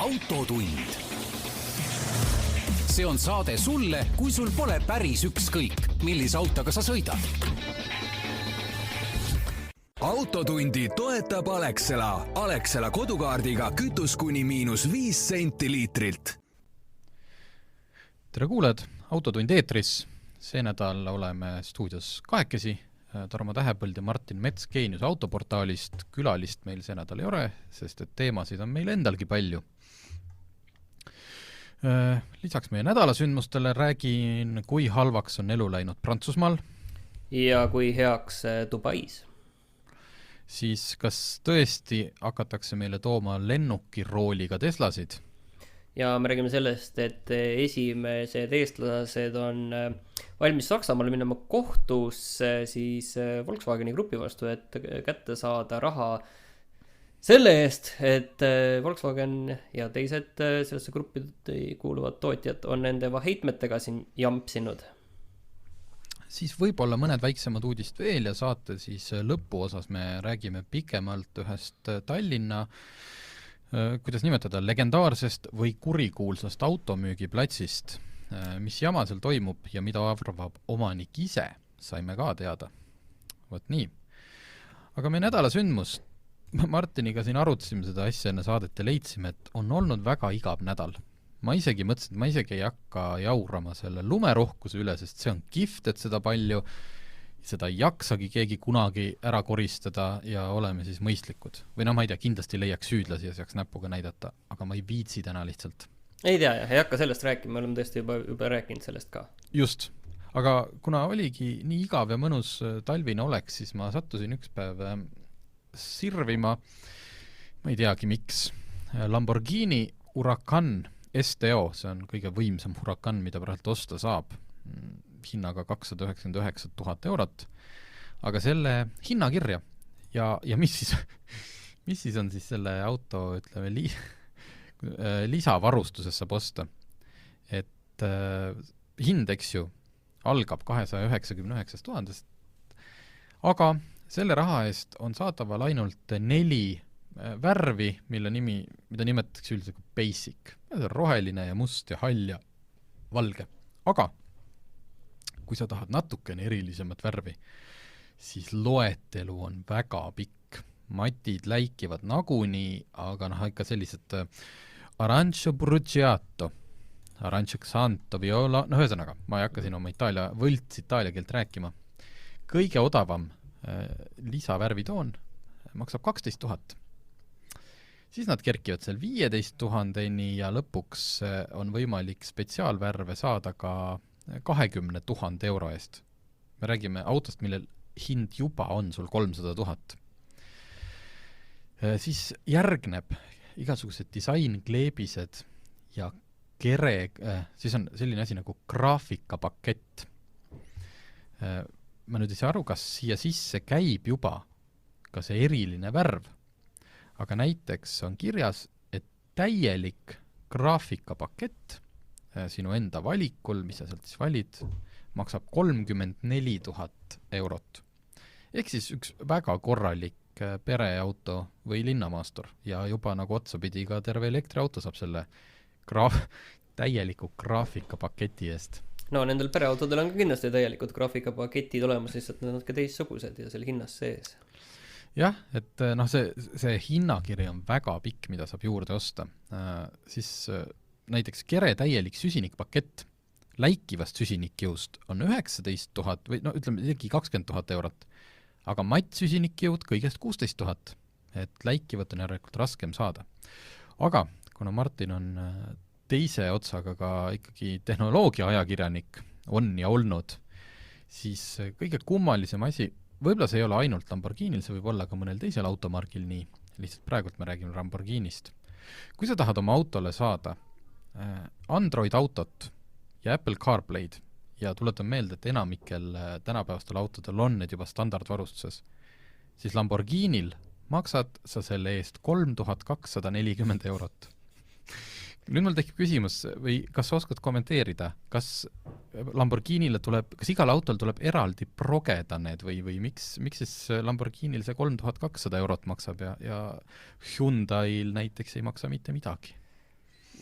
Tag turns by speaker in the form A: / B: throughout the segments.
A: Autotund. See on saade sulle, kui sul pole päris ükskõik, millise autoga sa sõidad. Autotundi toetab Alexela. Alexela kodukaardiga kütus kuni -5 senti liitrilt.
B: Tere kuuled, Autotund eetris. See nädal oleme stuudios kahekesi. Tarmo Tähepõld ja Martin Mets Geenius autoportaalist. Külalist meil see nädal ei ole, sest et teemasid on meil endalgi palju. Lisaks meie nädalasündmustele räägin, kui halvaks on elu läinud Prantsusmaal.
C: Ja kui heaks Dubais.
B: Siis kas tõesti hakatakse meile tooma lennukirooliga Teslasid?
C: Ja me räägime sellest, et esimesed eestlased on valmis Saksamaale minema kohtusse siis Volkswageni grupi vastu, et kätte saada raha selle eest, et Volkswagen ja teised sellesse gruppide kuuluvad tootjad on nende heitmetega siin jampsinud.
B: Siis võib-olla mõned väiksemad uudist veel ja saate siis lõpu osas me räägime pikemalt ühest Tallinna, kuidas nimetada, legendaarsest või kurikuulsast automüügiplatsist, mis jama seal toimub ja mida arvab omanik ise, saime ka teada. Võt nii. Aga meie nädalasündmus, Martiniga siin arutasime seda asja enne saadet ja leidsime, et on olnud väga igav nädal. Ma isegi mõtlesin, et ma isegi ei hakka jaurama selle lumerohkuse üle, sest see on kihvt, et seda palju, seda ei jaksagi keegi kunagi ära koristada ja oleme siis mõistlikud. Või ma ei tea, kindlasti leiaks süüdlasi ja saaks näpuga näidata, aga ma ei viitsi täna lihtsalt.
C: Ei tea, ei hakka sellest rääkima, me oleme tõesti juba rääkinud sellest ka.
B: Just, aga kuna oligi nii igav ja mõnus talvine oleks, siis ma sattusin üks päev sirvima, ma ei teagi miks, Lamborghini Huracan STO, see on kõige võimsam Huracan, mida praegu osta saab, hinnaga 299 000 eurot, aga selle hinnakirja ja mis siis on siis selle auto, ütleme, lisavarustuses saab osta, et hind, eks ju, algab 299 000, aga selle raha eest on saadaval ainult 4 värvi, mida nimetatakse üldiselt kui basic. Roheline ja must ja hall ja valge. Aga kui sa tahad natukene erilisemat värvi, siis loetelu on väga pikk. Matid läikivad nagunii, aga ikka sellised arancio bruciato, arancio xanto viola, ühesõnaga, ma ei hakka siin oma Itaalia keelt rääkima. Kõige odavam lisavärvitoon maksab 12 000. Siis nad kerkivad seal 15 000 ja lõpuks on võimalik spetsiaalvärve saada ka 20 000 euro eest. Me räägime autost, millel hind juba on sul 300 000. Siis järgneb igasugused disainkleebised ja siis on selline asi nagu graafikapakett. Ma nüüd ei saa aru, kas siia sisse käib juba ka see eriline värv, aga näiteks on kirjas, et täielik graafikapakett sinu enda valikul, mis sa sealt siis valid, maksab 34 000 eurot. Ehk siis üks väga korralik pereauto või linnamaastur ja juba nagu otsapidi ka terve elektriauto saab selle täieliku graafikapaketi eest.
C: No nendel pereautodel on ka kindlasti täielikud graafikapaketid olemas, lihtsalt need on ka teissugused ja selle hinnas sees.
B: Jah, et see hinnakiri on väga pikk, mida saab juurde osta. Siis näiteks Kere täielik süsinikpakett läikivast süsinikjõust on 19 000 või ütleme isegi 20 000 eurot, aga matt süsinikjõud kõigest 16 000, et läikivat on järelikult raskem saada. Aga kuna Martin on teise otsaga ka ikkagi tehnoloogia ajakirjanik on ja olnud, siis kõige kummalisem asi, võib-olla see ei ole ainult Lamborghinil, see võib olla ka mõnel teisel automargil nii, lihtsalt praegult me räägime Lamborghinist. Kui sa tahad oma autole saada Android autot ja Apple CarPlay'd ja tuletan meelde, et enamikel tänapäevastel autodel on need juba standardvarustuses, siis Lamborghinil maksad sa selle eest 3240 eurot. Nüüd mul tekib küsimus, või kas sa oskad kommenteerida, kas Lamborghinile tuleb, kas igal autol tuleb eraldi progeda need või miks siis Lamborghinil see 3200 eurot maksab ja Hyundai'l näiteks ei maksa mitte midagi?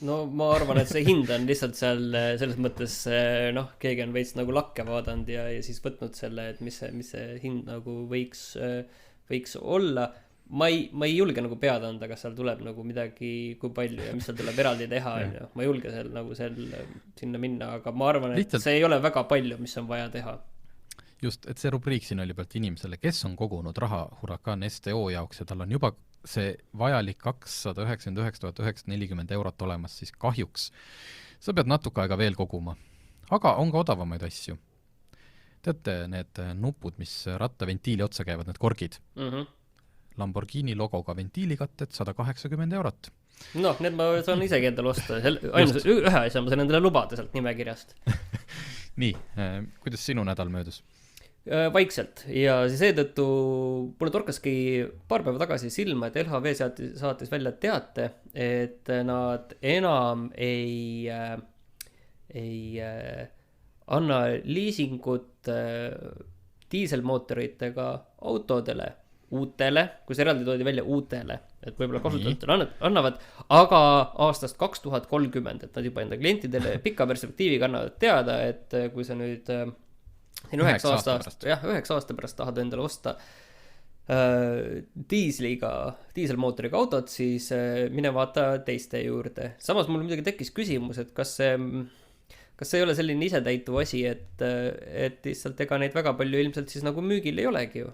C: no ma arvan, et see hind on lihtsalt seal selles mõttes, noh, keegi on veits nagu lakke vaadanud ja siis võtnud selle, et mis see hind nagu võiks olla. Ma ei julge nagu pead anda, kas seal tuleb nagu midagi, kui palju ja mis seal tuleb eraldi teha, ma ei julge seal nagu sinna minna, aga ma arvan, et see ei ole väga palju, mis on vaja teha.
B: Just, et see rubriik siin oli pealt inimesele, kes on kogunud raha Huracan STO jaoks ja tal on juba see vajalik 299 940 eurot olemas, siis kahjuks sa pead natuke aega veel koguma. Aga on ka odavamaid asju. Teate, need nupud, mis rattaventiili otsa käivad, need korgid. Lamborghini logoga ventiilikatted 180 eurot.
C: Noh, need ma saan isegi endale osta. Ainus ühe asja ma saan endale lubada sealt nimekirjast.
B: Nii, kuidas sinu nädal möödus?
C: Vaikselt. Ja seetõttu mulle torkaski paar päeva tagasi silma, et LHV saatis välja teate, et nad enam ei anna liisingut diiselmootoritega autodele, uutele, kus eraldi toodi välja uutele, et võib-olla kasutajatele annavad, aga aastast 2030, et nad juba enda klientidele pika perspektiiviga annavad teada, et kui sa nüüd 9 aasta pärast tahad endale osta diiselmootoriga autot, siis mine vaata teiste juurde. Samas mul muidugi tekkis küsimus, et kas see ei ole selline isetäituv asi, et lihtsalt ega neid väga palju ilmselt siis nagu müügil ei olegi ju.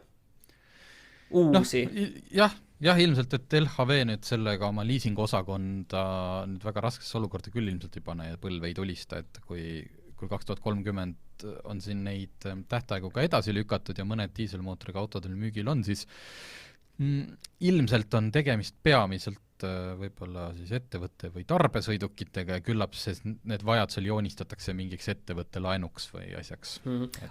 C: Uusi.
B: No, jah, ilmselt, et LHV nüüd sellega oma liisingosakonda nüüd väga raskesse olukorda küll ilmselt ei pane ja põlve ei tulista, et kui 2030 on siin neid tähtaegu ka edasi lükatud ja mõned diiselmootoriga autodel müügil on, siis ilmselt on tegemist peamiselt võib-olla siis ettevõtte või tarbesõidukitega ja küllap need vajadusel joonistatakse mingiks ettevõtte laenuks või asjaks.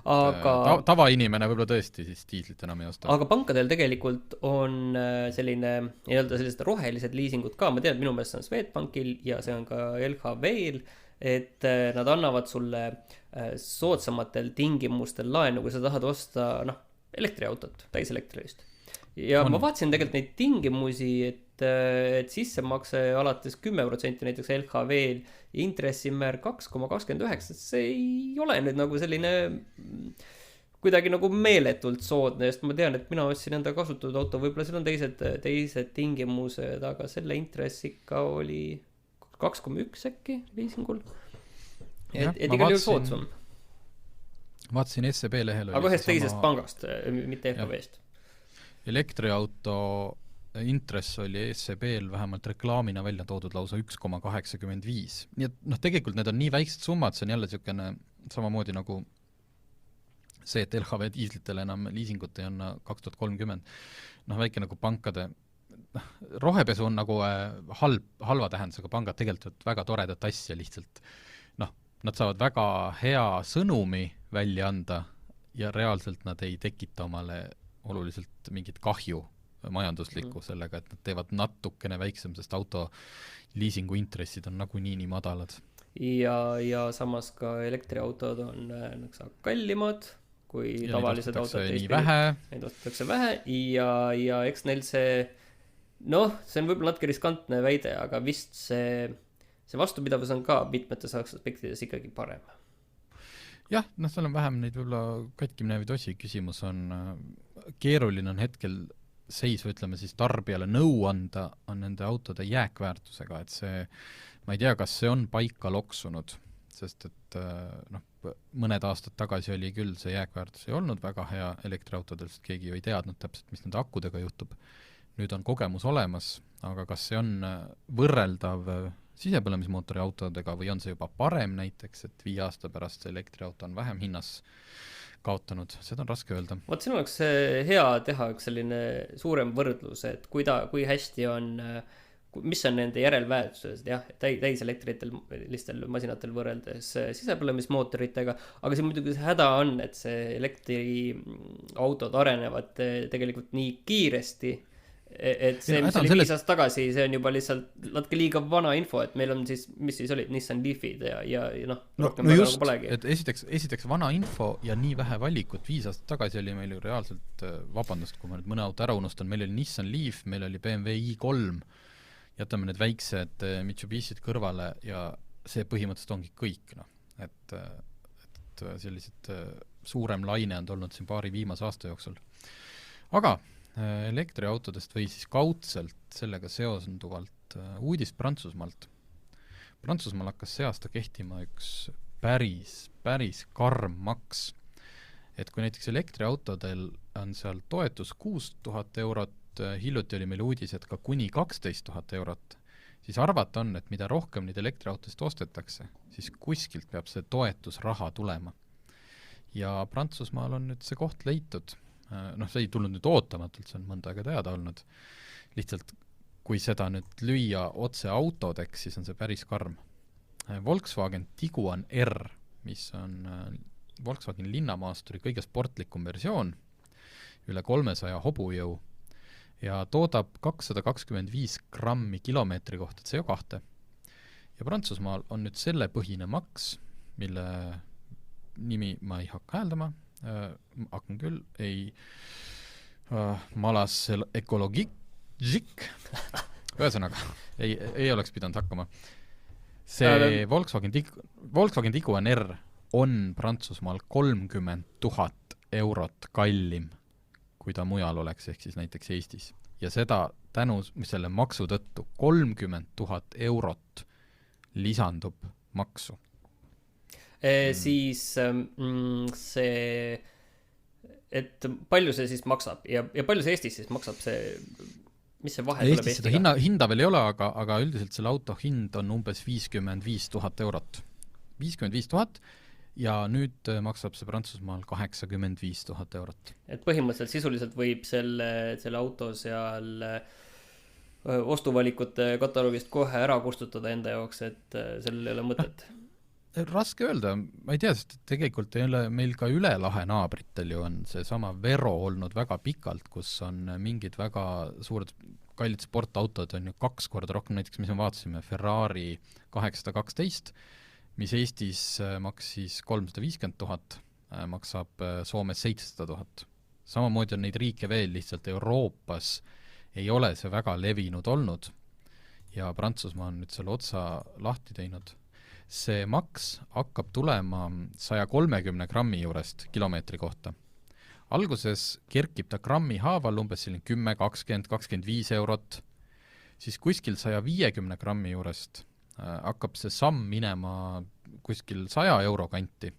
B: Aga tavainimene võib-olla tõesti siis diislit enam ei osta.
C: Aga pankadel tegelikult on selline sellised rohelised liisingud ka, ma tean, et minu meelest see on Swedbankil ja see on ka LHV-l, et nad annavad sulle soodsamatel tingimustel laenu, kui sa tahad osta elektriautot, täiselektriist. Ja ma vaatasin tegelikult neid tingimusi, et sissemakse alates 10% näiteks LHV-l ja intressimäär 2,29, see ei ole nüüd nagu selline kuidagi nagu meeletult soodne, sest ma tean, et mina ostsin enda kasutatud auto, võib-olla seal on teised tingimused, aga selle intress ikka oli 2,1 äkki liisingul. Et igal juhul soodsam.
B: Vaatasin SEB lehel.
C: Aga ühest teisest pangast, mitte LHV-st.
B: Elektriauto intress oli SEB-l vähemalt reklaamina välja toodud lausa 1,85. Nii et tegelikult need on nii väiksed summad, see on jälle selline samamoodi nagu see, et LHV diislitele enam liisingut ei anna 2030. Väike nagu pankade rohepesu on nagu halva tähendusega pangad tegelikult väga toredat asja lihtsalt. Nad saavad väga hea sõnumi välja anda ja reaalselt nad ei tekita omale oluliselt mingit kahju majanduslikku sellega, et nad teevad natukene väiksem, sest auto liisingu intressid on nagunii nii madalad.
C: Ja samas ka elektriautod on kallimad kui tavalised autod. Neid ostetakse vähe ja eks neil see on võib-olla natuke riskantne väide, aga vist see vastupidavus on ka mitmetes aspektides ikkagi parem.
B: Jah, seal on vähem neid võib-olla katki minevaid osi. Küsimus on, keeruline on hetkel seis, ütleme siis tarbijale nõu anda on nende autode jääkväärtusega, et see, ma ei tea, kas see on paika loksunud, sest et mõned aastad tagasi oli küll see jääkväärtus ei olnud väga hea elektriautodel, sest keegi ju ei teadnud täpselt, mis nende akkudega juhtub. Nüüd on kogemus olemas, aga kas see on võrreldav sisepõlemismootori autodega või on see juba parem näiteks, et 5 aasta pärast see elektriauto on vähem hinnas kaotanud, seda on raske öelda.
C: Vaat siin oleks hea teha üks selline suurem võrdlus, et kui hästi on, mis on nende järelväärtused, jah, täiselektrilistel masinatel võrreldes sisepõlemismootoritega, aga see muidugi häda on, et see elektriautod arenevad tegelikult nii kiiresti, et see, mis oli 5 aastat tagasi, see on juba lihtsalt natuke liiga vana info, et meil on siis, mis siis olid Nissan Leafid ja rohkem väga
B: just,
C: polegi.
B: Et esiteks vana info ja nii vähe valikut, 5 aastat tagasi oli meil ju reaalselt, vabandust, kui ma nüüd mõne auto ära unustan, meil oli Nissan Leaf, meil oli BMW i3 jätame need väiksed Mitsubishid kõrvale ja see põhimõtteliselt ongi kõik, noh. Et sellised suurem laine on tulnud siin paari viimase aasta jooksul. Aga elektriautodest või siis kaudselt sellega seonduvalt uudis Prantsusmaalt. Prantsusmaal hakkas see aasta kehtima üks päris karm maks. Et kui näiteks elektriautodel on seal toetus 6000 eurot, hiljuti oli meil uudis, et ka kuni 12 000 eurot, siis arvata on, et mida rohkem neid elektriautost ostetakse, siis kuskilt peab see toetusraha tulema. Ja Prantsusmaal on nüüd see koht leitud. See ei tulnud nüüd ootamatult, see on mõnda aega teada olnud. Lihtsalt, kui seda nüüd lüüa otse autodeks, siis on see päris karm. Volkswagen Tiguan R, mis on Volkswagen linnamaasturi kõige sportlikum versioon, üle 300 hobujõu ja toodab 225 grammi kilomeetri kohta CO2. Ja Prantsusmaal on nüüd selle põhine maks, mille nimi ma ei hakka hääldama, hakkan küll, malas ökologik, ühesõnaga, ei oleks pidanud hakkama. See Volkswagen Tiguan R on Prantsusmaal 30 000 eurot kallim, kui ta mujal oleks, ehk siis näiteks Eestis. Ja seda tänu selle maksu tõttu 30 000 eurot lisandub maksu.
C: Siis see, et palju see siis maksab ja palju see Eestis siis maksab see, mis see vahe tuleb
B: Eestis seda hinda veel ei ole, aga üldiselt selle auto hind on umbes 55 000 eurot. 55 000 ja nüüd maksab see Prantsusmaal 85 000 eurot.
C: Et põhimõtteliselt sisuliselt võib selle auto seal ostuvalikute kataloogist kohe ära kustutada enda jaoks, et sellel ei ole mõtet.
B: Raske öelda, ma ei tea, sest tegelikult ei ole meil ka üle lahe naabritel ju on see sama Vero olnud väga pikalt, kus on mingid väga suured kallid sportautod on ju 2 korda rohkem, näiteks mis me vaatasime Ferrari 812, mis Eestis maksis 350 000, maksab Soomes 700 000. Samamoodi on neid riike veel, lihtsalt Euroopas ei ole see väga levinud olnud ja Prantsusmaa on nüüd selle otsa lahti teinud. See maks hakkab tulema 130 grammi juurest kilomeetri kohta. Alguses kerkib ta grammi haaval umbes 10, 20, 25 eurot, siis kuskil 150 grammi juurest hakkab see samm minema kuskil 100 euro kanti.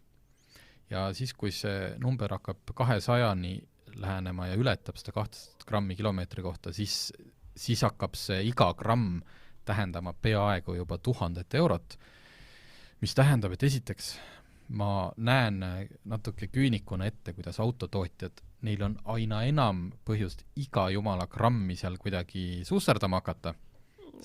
B: Ja siis, kui see number hakkab 200-ni lähenema ja ületab seda 200 grammi kilomeetri kohta, siis hakkab see iga gramm tähendama peaaegu juba 1000 eurot, mis tähendab, et esiteks ma näen natuke küünikuna ette, kuidas autotootjad, neil on aina enam põhjust iga jumala grammi seal kuidagi susserdama hakata.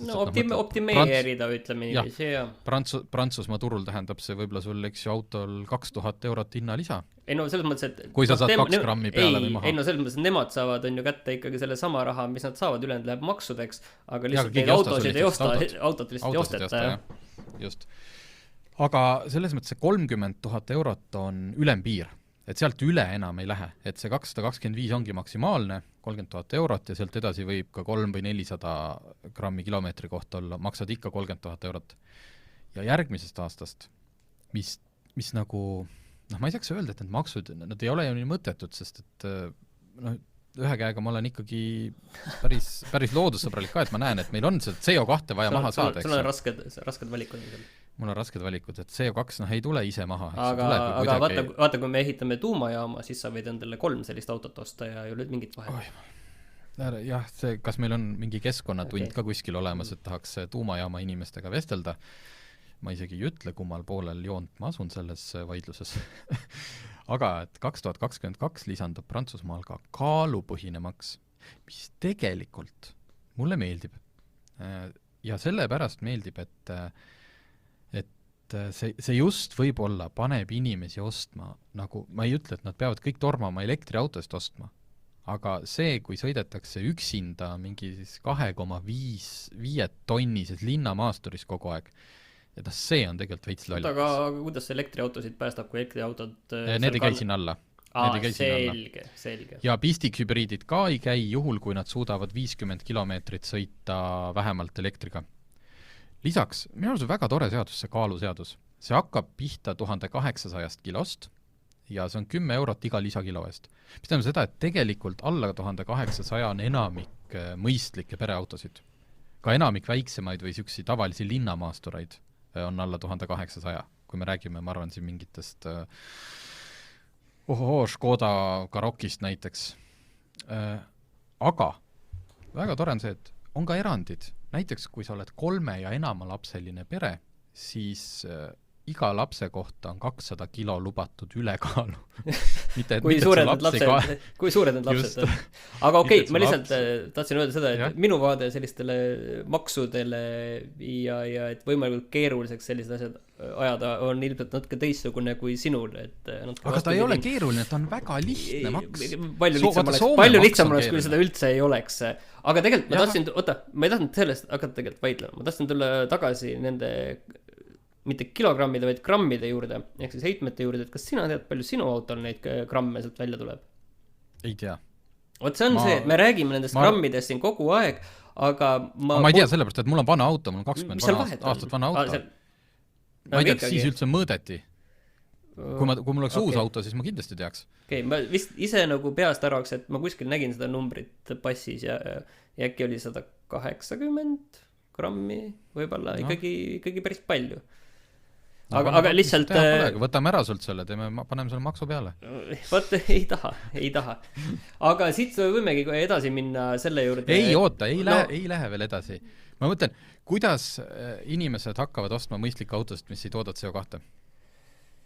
C: No optimeerida, ütleme nii.
B: Prantsusmaa turul tähendab see võib-olla sul, eks ju, autol 2000 eurot hinna lisa.
C: Ei no selles mõttes, et
B: kui sa saad 2 grammi peale või maha.
C: Ei no selles mõttes, et nemad saavad on ju kätte ikkagi selle sama raha, mis nad saavad, ülejäänud läheb maksudeks, aga lihtsalt neid autosid ei osta, autot lihtsalt ei osteta.
B: Just. Aga selles mõttes see 30 000 eurot on ülempiir, et sealt üle enam ei lähe, et see 225 ongi maksimaalne, 30 000 eurot ja sealt edasi võib ka 3 või 400 grammi kilomeetri kohta olla, maksad ikka 30 000 eurot. Ja järgmisest aastast, mis nagu, ma ei saaks öelda, et need maksud, nad ei ole ju nii mõttetud, sest et ühe käega ma olen ikkagi päris loodussõbralik ka, et ma näen, et meil on see CO2 vaja maha saada.
C: Sul on rasked valikud.
B: Mul on rasked valikud, et CO2 ei tule ise maha.
C: Aga vaata, kui me ehitame tuumajaama, siis sa võid endale 3 sellist autot osta ja ei ole mingit vahet.
B: Jah, kas meil on mingi keskkonnatund ka kuskil olemas, et tahaks tuumajaama inimestega vestelda. Ma isegi ei ütle, kummal poolel joont ma asun selles vaidluses. Aga et 2022 lisandub Prantsusmaal ka kaalupõhine maks, mis tegelikult mulle meeldib. Ja sellepärast meeldib, et see just võib-olla paneb inimesi ostma, nagu ma ei ütle, et nad peavad kõik tormama elektriautost ostma, aga see, kui sõidetakse üksinda mingi 2,5 tonnises linnamaasturis kogu aeg, et see on tegelikult veits lollakas.
C: Aga kuidas elektriautosid päästab, kui elektriautod...
B: Need ei käi sinna alla. Need ei käi sinna alla.
C: Selge.
B: Ja pistikhübriidid ka ei käi juhul, kui nad suudavad 50 kilomeetrit sõita vähemalt elektriga. Lisaks, minu arust on väga tore seadus, see kaaluseadus. See hakkab pihta 1800 kilost ja see on 10 eurot iga lisakilo eest. Mis tähendab seda, et tegelikult alla 1800 on enamik mõistlikke pereautosid. Ka enamik väiksemaid või siuksi tavalisi linnamaasturaid on alla 1800. Kui me räägime, ma arvan, siin mingitest Škoda Karoqist näiteks. Aga väga tore on see, et on ka erandid. Näiteks, kui sa oled 3 ja enama lapseline pere, siis iga lapse kohta on 200 kilo lubatud ülekaalu.
C: Kui suured need lapsed on. Aga okei, ma lihtsalt tahtsin öelda seda, et minu vaade sellistele maksudele ja et võimalikult keeruliseks sellised asjad ajada on ilmselt natuke teistsugune kui sinul.
B: Aga ta ei ole keeruline, ta on väga lihtne maks.
C: Palju lihtsam oleks, kui seda üldse ei oleks. Aga tegelikult ma ei tahtnud sellest hakata tegelikult vaidlema. Ma tahtsin tulla tagasi nende mitte kilogrammide, vaid grammide juurde, ehk siis heitmete juurde, et kas sina tead, palju sinu autol neid gramme sealt välja tuleb?
B: Ei tea.
C: Oot, see on see, et me räägime nendest grammidest siin kogu aeg, aga
B: ma ei tea sellepärast, et mul on vana auto, mul on 20 aastat vana auto. Ma ei tea, et siis üldse mõõdeti. Kui mul oleks uus auto, siis ma kindlasti teaks.
C: Okei, ma vist ise nagu peast arvaks, et ma kuskil nägin seda numbrit passis ja äkki oli 180 grammi, võib-olla ikkagi päris palju. Aga lihtsalt
B: võtame ära sult selle, paneme selle maksu peale.
C: Vaat, ei taha. Aga siit võimegi edasi minna selle juurde.
B: Ei oota, ei lähe veel edasi. Ma mõtlen, kuidas inimesed hakkavad ostma mõistlikke autost, mis ei tooda CO2?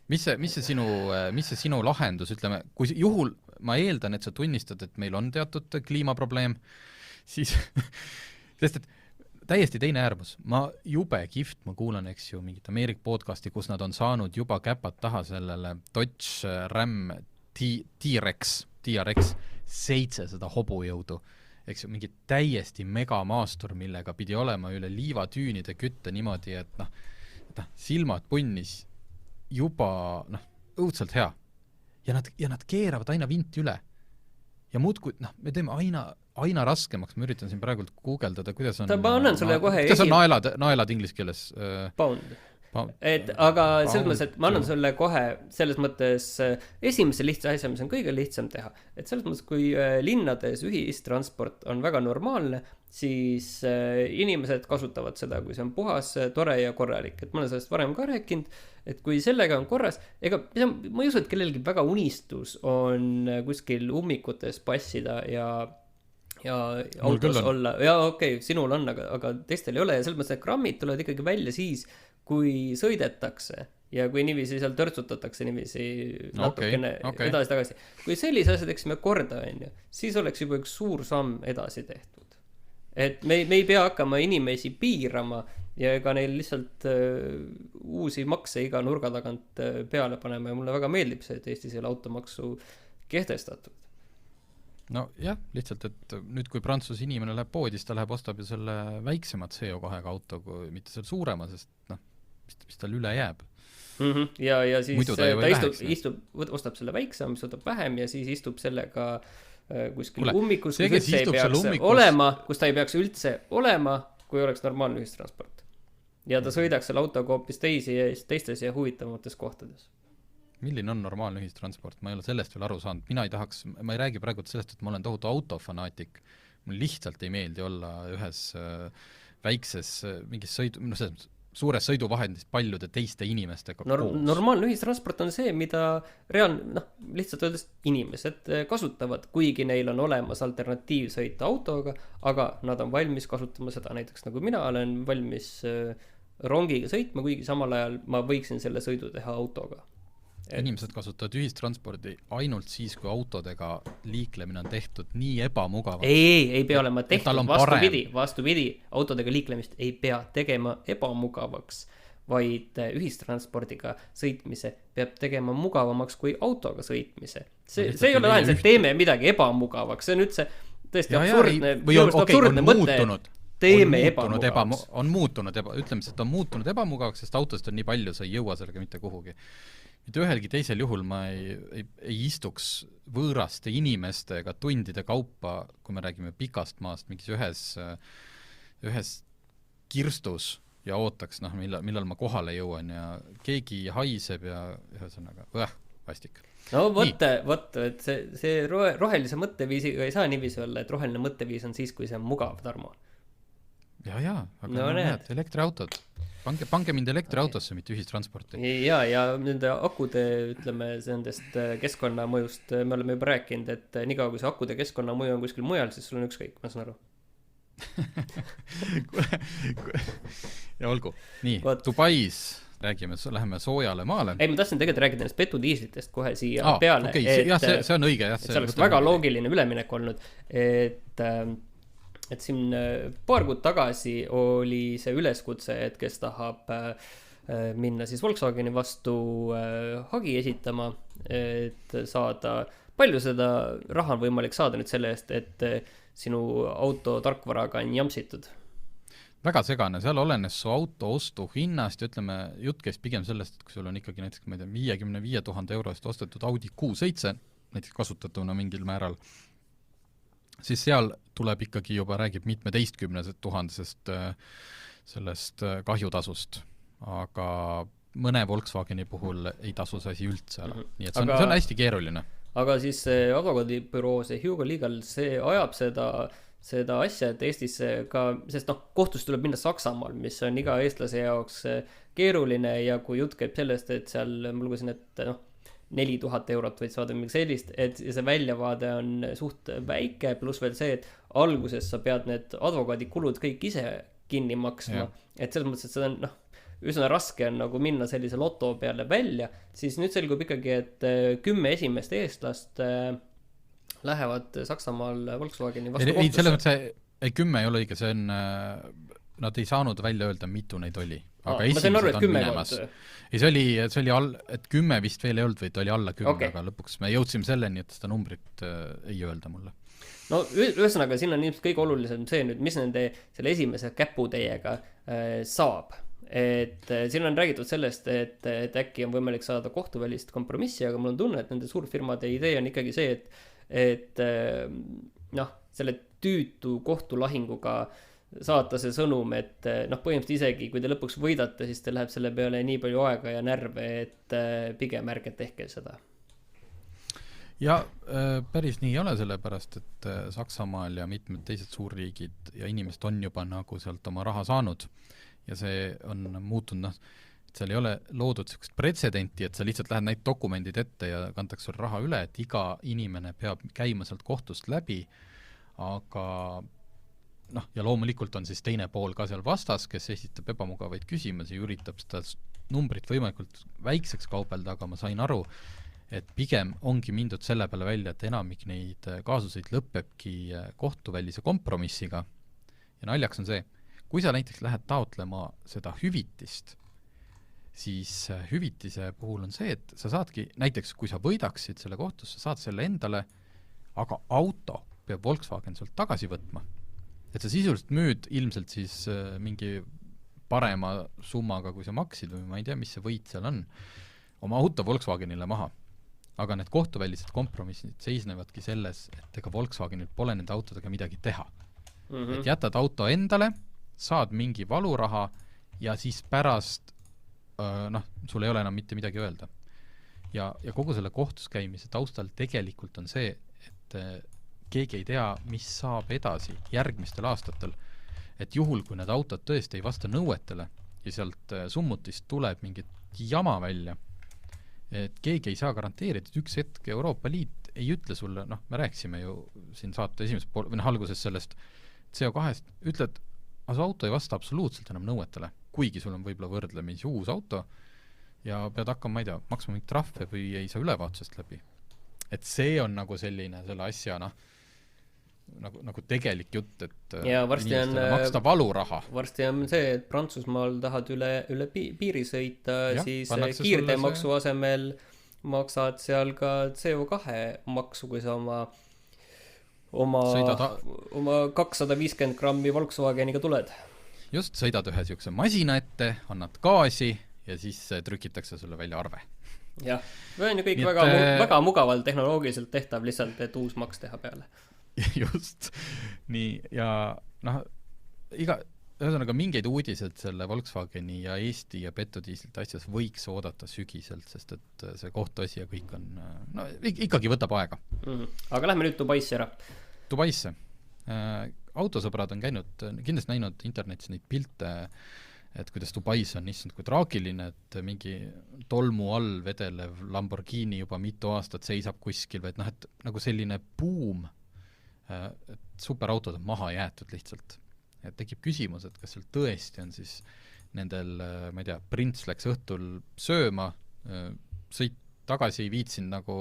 B: Mis see sinu lahendus, ütleme, kui juhul ma eeldan, et sa tunnistad, et meil on teatud kliimaprobleem, siis sest et täiesti teine äärmus. Ma jube kihvt, ma kuulan, eks ju, mingit Ameerika podcasti, kus nad on saanud juba käpad taha sellele Dodge Ram TRX 700 hobujõudu. Eks ju, mingi täiesti megamaastur, millega pidi olema üle liivatüünide kütte niimoodi, et silmad punnis juba, õudselt hea. Ja nad keeravad aina vinti üle. Ja muudkui, me teeme aina raskemaks, ma üritan siin praegult guugeldada, kuidas on naelad inglise keeles?
C: Pound. Aga selles mõttes, et ma annan sulle kohe selles mõttes esimese lihtsa asja, mis on kõige lihtsam teha. Et selles mõttes, kui linnades ühistransport on väga normaalne, siis inimesed kasutavad seda, kui see on puhas, tore ja korralik. Et ma olen sellest varem ka rääkinud, et kui sellega on korras, ma ei usu, et kellelgi väga unistus on kuskil ummikutes passida ja autos olla. Ja okei, sinul on, aga teistel ei ole. Ja selles mõttes, et grammid tulevad ikkagi välja siis, kui sõidetakse ja kui niiviisi seal törtsutatakse niiviisi natukene edasi-tagasi. Kui sellise asja teeksime korda, siis oleks juba üks suur samm edasi tehtud. Et me ei pea hakkama inimesi piirama ja ega neil lihtsalt uusi makse iga nurga tagant peale panema ja mulle väga meeldib see, et Eestis ei ole automaksu kehtestatud.
B: No jah, lihtsalt, et nüüd kui Prantsuse inimene läheb poodi, siis ta läheb ostab ju selle väiksemat CO2 auto, mitte selle suurema, sest mis tal üle jääb.
C: Ja siis ta ostab selle väiksema, mis võtab vähem ja siis istub sellega kuskil ummikus, kus ta ei peaks üldse olema, kui oleks normaalne ühistransport. Ja ta sõidaks selle autoga hoopis teistes ja huvitavates kohtades.
B: Milline on normaalne ühistransport? Ma ei ole sellest veel aru saanud. Ma ei räägi praegu sellest, et ma olen tohutu autofanaatik. Mul lihtsalt ei meeldi olla ühes väikses mingis suures sõiduvahendis paljude teiste inimestega koos.
C: Normaalne ühistransport on see, mida lihtsalt öeldes inimesed kasutavad, kuigi neil on olemas alternatiiv sõita autoga, aga nad on valmis kasutama seda. Näiteks nagu mina olen valmis rongiga sõitma, kuigi samal ajal ma võiksin selle sõidu teha autoga.
B: Inimesed kasutavad ühistranspordi ainult siis, kui autodega liiklemine on tehtud nii ebamugavaks.
C: Ei pea olema tehtud, vastupidi, autodega liiklemist ei pea tegema ebamugavaks, vaid ühistranspordiga sõitmise peab tegema mugavamaks kui autoga sõitmise. See ei ole ainult, et teeme midagi ebamugavaks, see on üldse tõesti absurdne mõte. Teeme ebamugavaks.
B: Ütleme, et on muutunud ebamugavaks, sest autost on nii palju, sa ei jõua sellega mitte kuhugi. mitte ühelgi teisel juhul ma ei istuks võõraste inimestega tundide kaupa, kui me räägime pikast maast, mingis ühes kirstus ja ootaks, millal ma kohale jõuan ja keegi haiseb ja ühesõnaga, vastik.
C: No vot, et see rohelise mõtteviisiga ei saa niiviisi olla, et roheline mõtteviis on siis, kui see on mugav, Tarmo.
B: Ja, aga näed, elektriautod. Pange mind elektriautosse, mitte ühistransporti.
C: Ja nende akude, ütleme, nendest keskkonnamõjust me oleme juba rääkinud, et niikaua kui see akude keskkonnamõju on kuskil mujal, siis sul on ükskõik, ma saan aru.
B: Ja olgu. Nii, Dubais läheme soojale maale.
C: Ei, ma tahtsin tegelikult rääkida nendest petudiislitest kohe siia peale.
B: Okay. See on õige.
C: See oleks väga loogiline üleminek olnud, et siin paar kuud tagasi oli see üleskutse, et kes tahab minna siis Volkswageni vastu hagi esitama, et saada, palju seda raha on võimalik saada nüüd selle eest, et sinu auto tarkvaraga on jamsitud?
B: Väga segane, seal olenes su auto ostu hinnast ja ütleme, jutt käis pigem sellest, et kui sul on ikkagi näiteks 55 000 eurost ostetud Audi Q7, näiteks kasutatuna mingil määral, siis seal tuleb ikkagi juba räägib 17 000 sellest kahjutasust, aga mõne Volkswageni puhul ei tasu see asi üldse ära. Nii et see on hästi keeruline.
C: Aga siis see advokaadibüroo, see Hugo Legal, see ajab seda asja, et Eestisse ka, sest kohtus tuleb minna Saksamaal, mis on iga eestlase jaoks keeruline ja kui jutt käib sellest, et seal ma lugesin, et 4000 eurot võid saada mingi sellist, et see väljavaade on suht väike, pluss veel see, et alguses sa pead need advokaadikulud kõik ise kinni maksma, et selles mõttes, et seda on üsna raske on nagu minna sellise loto peale välja, siis nüüd selgub ikkagi, et 10 esimest eestlast lähevad Saksamaal Volkswageni vastu kohtusse.
B: Selles mõttes, 10 ei ole õige, see on, nad ei saanud välja öelda, mitu neid oli. Aga esimesed on minemas. See oli et 10 vist veel ei olnud, või ta oli alla 10, aga lõpuks me jõudsime selleni, et seda numbrit ei öelda mulle.
C: No ühesõnaga, siin on ilmselt kõige olulisem see nüüd, mis nende selle esimese käputeiega saab. Et siin on räägitud sellest, et äkki on võimalik saada kohtuvälist kompromissi, aga mul on tunne, et nende suurfirmade idee on ikkagi see, et selle tüütu kohtulahinguga saata see sõnum, et põhimõtteliselt isegi, kui te lõpuks võidate, siis te läheb selle peale nii palju aega ja närve, et pigem ärge tehke seda.
B: Ja päris nii ei ole sellepärast, et Saksamaal ja mitmed teised suurriigid ja inimesed on juba nagu sealt oma raha saanud ja see on muutunud, et seal ei ole loodud sellist pretsedenti, et sa lihtsalt lähed neid dokumendid ette ja kantakse sul raha üle, et iga inimene peab käima sealt kohtust läbi, aga ja loomulikult on siis teine pool ka seal vastas, kes esitab ebamugavaid küsimusi ja üritab seda numbrit võimalikult väikseks kaubelda, aga ma sain aru, et pigem ongi mindud selle peale välja, et enamik neid kaasuseid lõpebki kohtuvälise kompromissiga. Ja naljaks on see, kui sa näiteks lähed taotlema seda hüvitist, siis hüvitise puhul on see, et sa saadki, näiteks kui sa võidaksid selle kohtus, sa saad selle endale, aga auto peab Volkswagen sult tagasi võtma. Et sa sisuliselt müüd ilmselt siis mingi parema summaga, kui sa maksid või ma ei tea, mis see võit seal on, oma auto Volkswagenile maha. Aga need kohtuvälised kompromissid seisnevadki selles, et ega Volkswagenil pole nende autodega midagi teha. Et jätad auto endale, saad mingi valuraha ja siis pärast sul ei ole enam mitte midagi öelda. Ja kogu selle kohtus käimise taustal tegelikult on see, et keegi ei tea, mis saab edasi järgmistel aastatel. Et juhul, kui need autod tõesti ei vasta nõuetele ja sealt summutist tuleb mingit jama välja, et keegi ei saa garanteerida, et üks hetk Euroopa Liit ei ütle sulle, me rääksime ju siin saate alguses sellest CO2-st, ütled, aga see auto ei vasta absoluutselt enam nõuetele, kuigi sul on võib-olla võrdlemisi uus auto ja pead hakkama, ma ei tea, maksma mingit trahve või ei saa ülevaatusest läbi. Et see on nagu selline selle asja, nagu tegelik jutt, et inimestele maksta valuraha.
C: Varsti on see, et Prantsusmaal tahad üle piiri sõita, siis kiirteemaksu asemel maksad seal ka CO2 maksu, kui sa oma 250 grammi Volkswageniga tuled.
B: Just, sõidad ühe siukse masina ette, annad gaasi ja siis trükitakse sulle välja arve.
C: jah, või on ju kõik
B: Nii et,
C: väga, väga mugavalt tehnoloogiliselt tehtav, lihtsalt et uus maks teha peale.
B: just, nii, ja noh, ühesõnaga mingeid uudiseid selle Volkswageni ja Eesti ja petodiislite asjas võiks oodata sügiselt, sest et see kohtuasi ja kõik on, no ikkagi võtab aega.
C: Aga lähme nüüd Dubaisse ära.
B: Dubaisse. Autosõbrad on käinud, kindlasti näinud internetis neid pilte, et kuidas Dubais on issand kui traagiline, et mingi tolmu all vedelev Lamborghini juba mitu aastat seisab kuskil, või et noh, et nagu selline buum, et superautod on maha jäetud lihtsalt. Et tekib küsimus, et kas seal tõesti on siis nendel, ma ei tea, prints läks õhtul sööma, sõit tagasi ei viitsin nagu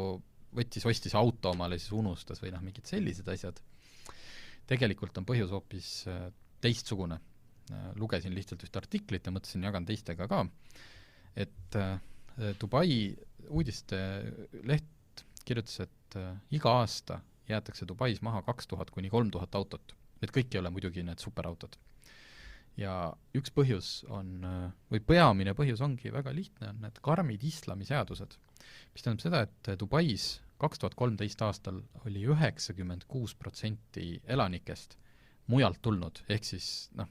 B: ostis auto omale, siis unustas või noh, mingid sellised asjad. Tegelikult on põhjus hoopis teistsugune. Lugesin lihtsalt ühte artiklit ja mõtlesin, jagan teistega ka, et Dubai uudiste leht kirjutas, et iga aasta jäetakse Dubais maha 2000 kuni 3000 autot. Need kõik ei ole muidugi need superautod. Ja üks põhjus on, või peamine põhjus ongi väga lihtne, on need karmid islamiseadused. Mis tähendab seda, et Dubais 2013 aastal oli 96% elanikest mujalt tulnud, ehk siis noh,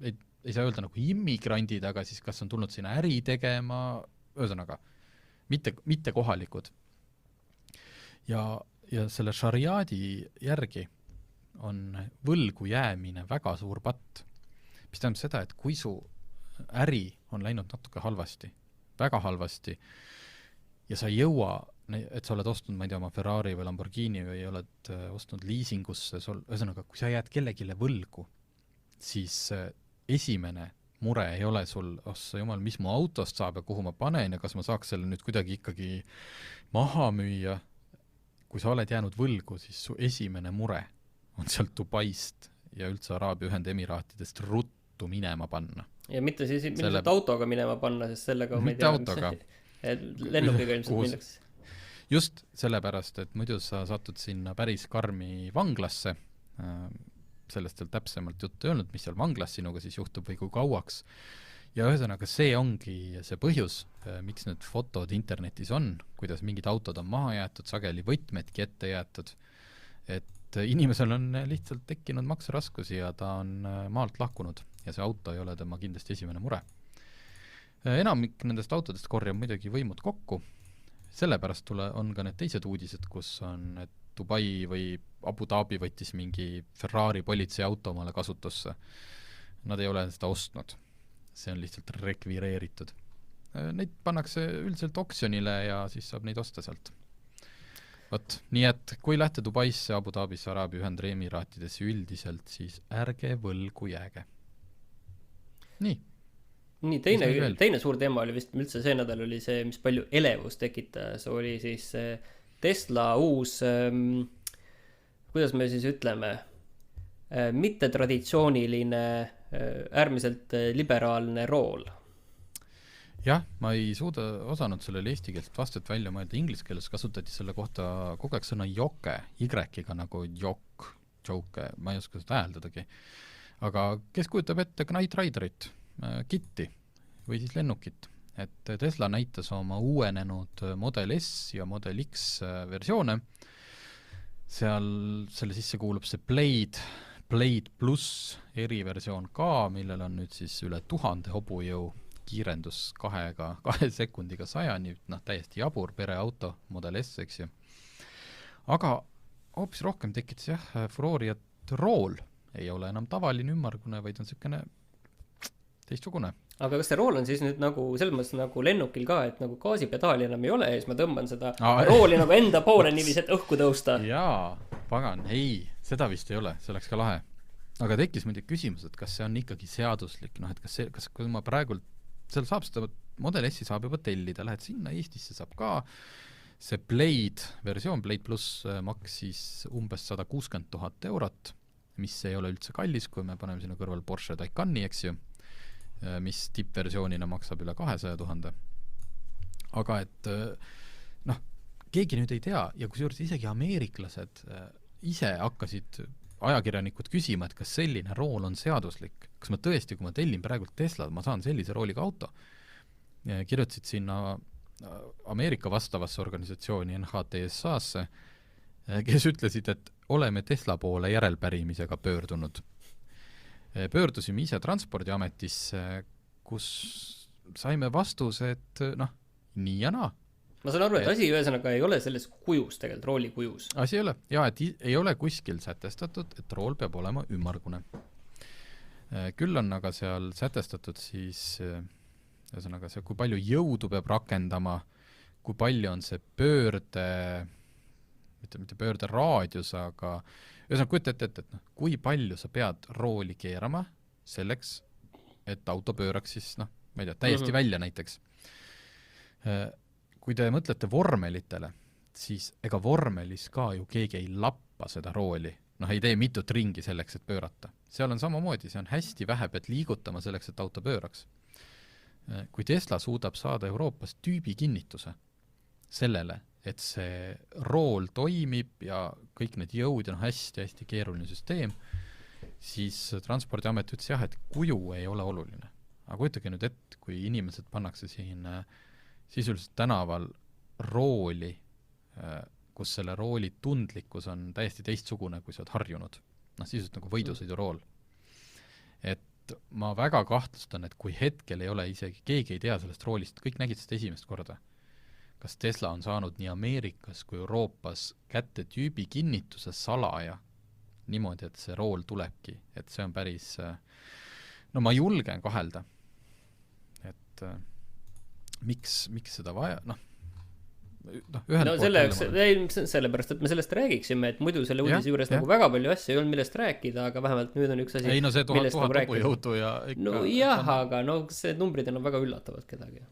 B: ei saa öelda nagu immigrandid, aga siis kas on tulnud sinna äri tegema, ühesõnaga, mitte kohalikud. Ja selle šariaadi järgi on võlgu jäämine väga suur patt. Mis tähendab seda, et kui su äri on läinud natuke halvasti, väga halvasti, ja sa ei jõua, et sa oled ostnud, ma ei tea, oma Ferrari või Lamborghini või oled ostnud liisingusse, ühesõnaga, kui sa jääd kellegile võlgu, siis esimene mure ei ole sul, ossa jumal, mis mu autost saab ja kuhu ma panen ja kas ma saaks selle nüüd kuidagi ikkagi maha müüa. Kui sa oled jäänud võlgu, siis su esimene mure on sealt Dubaist ja üldse Araabia Ühendemiraatidest ruttu minema panna.
C: Ja mitte siis ilmselt autoga minema panna, sest sellega ma ei tea,
B: autoga.
C: Lennukiga ilmselt minnakse.
B: Just sellepärast, et muidu sa satud sinna päris karmi vanglasse, sellest seal täpsemalt juttu ei olnud, mis seal vanglas sinuga siis juhtub või kui kauaks. Ja ühesõnaga see ongi see põhjus, miks need fotod internetis on, kuidas mingid autod on maha jäetud, sageli võtmedki ette jäetud, et inimesel on lihtsalt tekkinud makseraskusi ja ta on maalt lahkunud ja see auto ei ole tema kindlasti esimene mure. Enamik nendest autodest korjab muidugi võimud kokku, sellepärast on ka need teised uudised, kus on, et Dubai või Abu Dhabi võttis mingi Ferrari politsei auto omale kasutusse. Nad ei ole seda ostnud. See on lihtsalt rekvireeritud. Neid pannakse üldiselt oksjonile ja siis saab neid osta sealt. Võt, nii et kui lähte Dubaisse, Abu Dhabisse, Araabia Ühendemiraatidesse üldiselt, siis ärge võlgu jääge. Nii,
C: teine suur teema oli vist üldse see nädal oli see, mis palju elevust tekitas, oli siis Tesla uus, kuidas me siis ütleme, mitte traditsiooniline, äärmiselt liberaalne rool.
B: Jah, ma ei osanud sellele eesti keelest vastet välja mõelda, inglise keeles kasutati selle kohta kogu aeg sõna joke, Y-ga nagu joke, ma ei oska seda hääldadagi. Aga kes kujutab ette Knight Riderit, kitti või siis lennukit, et Tesla näitas oma uuenenud Model S ja Model X versioone, selle sisse kuulub see Blade pluss eriversioon ka, millel on nüüd siis üle 1000 hobujõu kiirendus 2 sekundiga 100, täiesti jabur pereauto, Model S, eks ju. Aga hoopis rohkem tekitas furoori, et rool ei ole enam tavaline ümmargune, vaid on selline teistsugune.
C: Aga kas see rool on siis nüüd nagu selles mõttes nagu lennukil ka, et nagu gaasipedaali enam ei ole ja siis ma tõmban seda rooli nagu enda poole niiviisi, et õhku tõusta?
B: Jaa, pagan, ei, seda vist ei ole, see oleks ka lahe. Aga tekkis muidugi küsimus, et kas see on ikkagi seaduslik, et kas kui ma praegu seal saab seda Model S saab juba tellida, lähed sinna, Eestisse saab ka see Blade versioon, Blade pluss maksis umbes 160 000 eurot, mis ei ole üldse kallis, kui me paneme sinna kõrval Porsche Taycani, eks ju, mis tippversioonina maksab üle 200 000. Aga et keegi nüüd ei tea ja kusjuures isegi ameeriklased ise hakkasid ajakirjanikud küsima, et kas selline rool on seaduslik. Kas ma tõesti, kui ma tellin praegu Tesla, ma saan sellise rooliga auto. Kirjutasid sinna Ameerika vastavasse organisatsiooni NHTSA-sse, kes ütlesid, et oleme Tesla poole järelpärimisega pöördunud. Pöördusime ise Transpordiametisse, kus saime vastuse, et nii ja naa.
C: Ma saan aru, et asi ühesõnaga ei ole selles kujus tegelikult, rooli kujus.
B: Asi ei ole, et ei ole kuskil sätestatud, et rool peab olema ümmargune. Küll on aga seal sätestatud siis ühesõnaga see, kui palju jõudu peab rakendama, kui palju on see mitte pöörde raadius, aga ühesõnaga kujuta ette, et kui palju sa pead rooli keerama selleks, et auto pööraks siis, ma ei tea, täiesti välja näiteks. Kui te mõtlete vormelitele, siis ega vormelis ka ju keegi ei lappa seda rooli. Ei tee mitut ringi selleks, et pöörata. Seal on samamoodi, see on hästi vähe, pead liigutama selleks, et auto pööraks. Kui Tesla suudab saada Euroopas tüübi kinnituse sellele, et see rool toimib ja kõik need jõud on hästi-hästi keeruline süsteem, siis Transpordiamet ütles jah, et kuju ei ole oluline. Aga kujutage nüüd ette, kui inimesed pannakse siin sisuliselt tänaval rooli, kus selle rooli tundlikkus on täiesti teistsugune, kui sa oled harjunud. Sisuliselt nagu võidusõidurool. Et ma väga kahtlustan, et kui hetkel ei ole isegi, keegi ei tea sellest roolist, kõik nägid seda esimest korda. Kas Tesla on saanud nii Ameerikas kui Euroopas kätte tüübi kinnituse salaja niimoodi, et see rool tulebki, et see on päris, ma julgen kahelda, et miks seda vaja,
C: sellepärast, et me sellest räägiksime, et muidu selle uudise juures nagu väga palju asja ei olnud, millest rääkida, aga vähemalt nüüd on üks asi,
B: see
C: millest
B: nagu rääkida. Ja
C: aga see numbrid on väga üllatavad kedagi.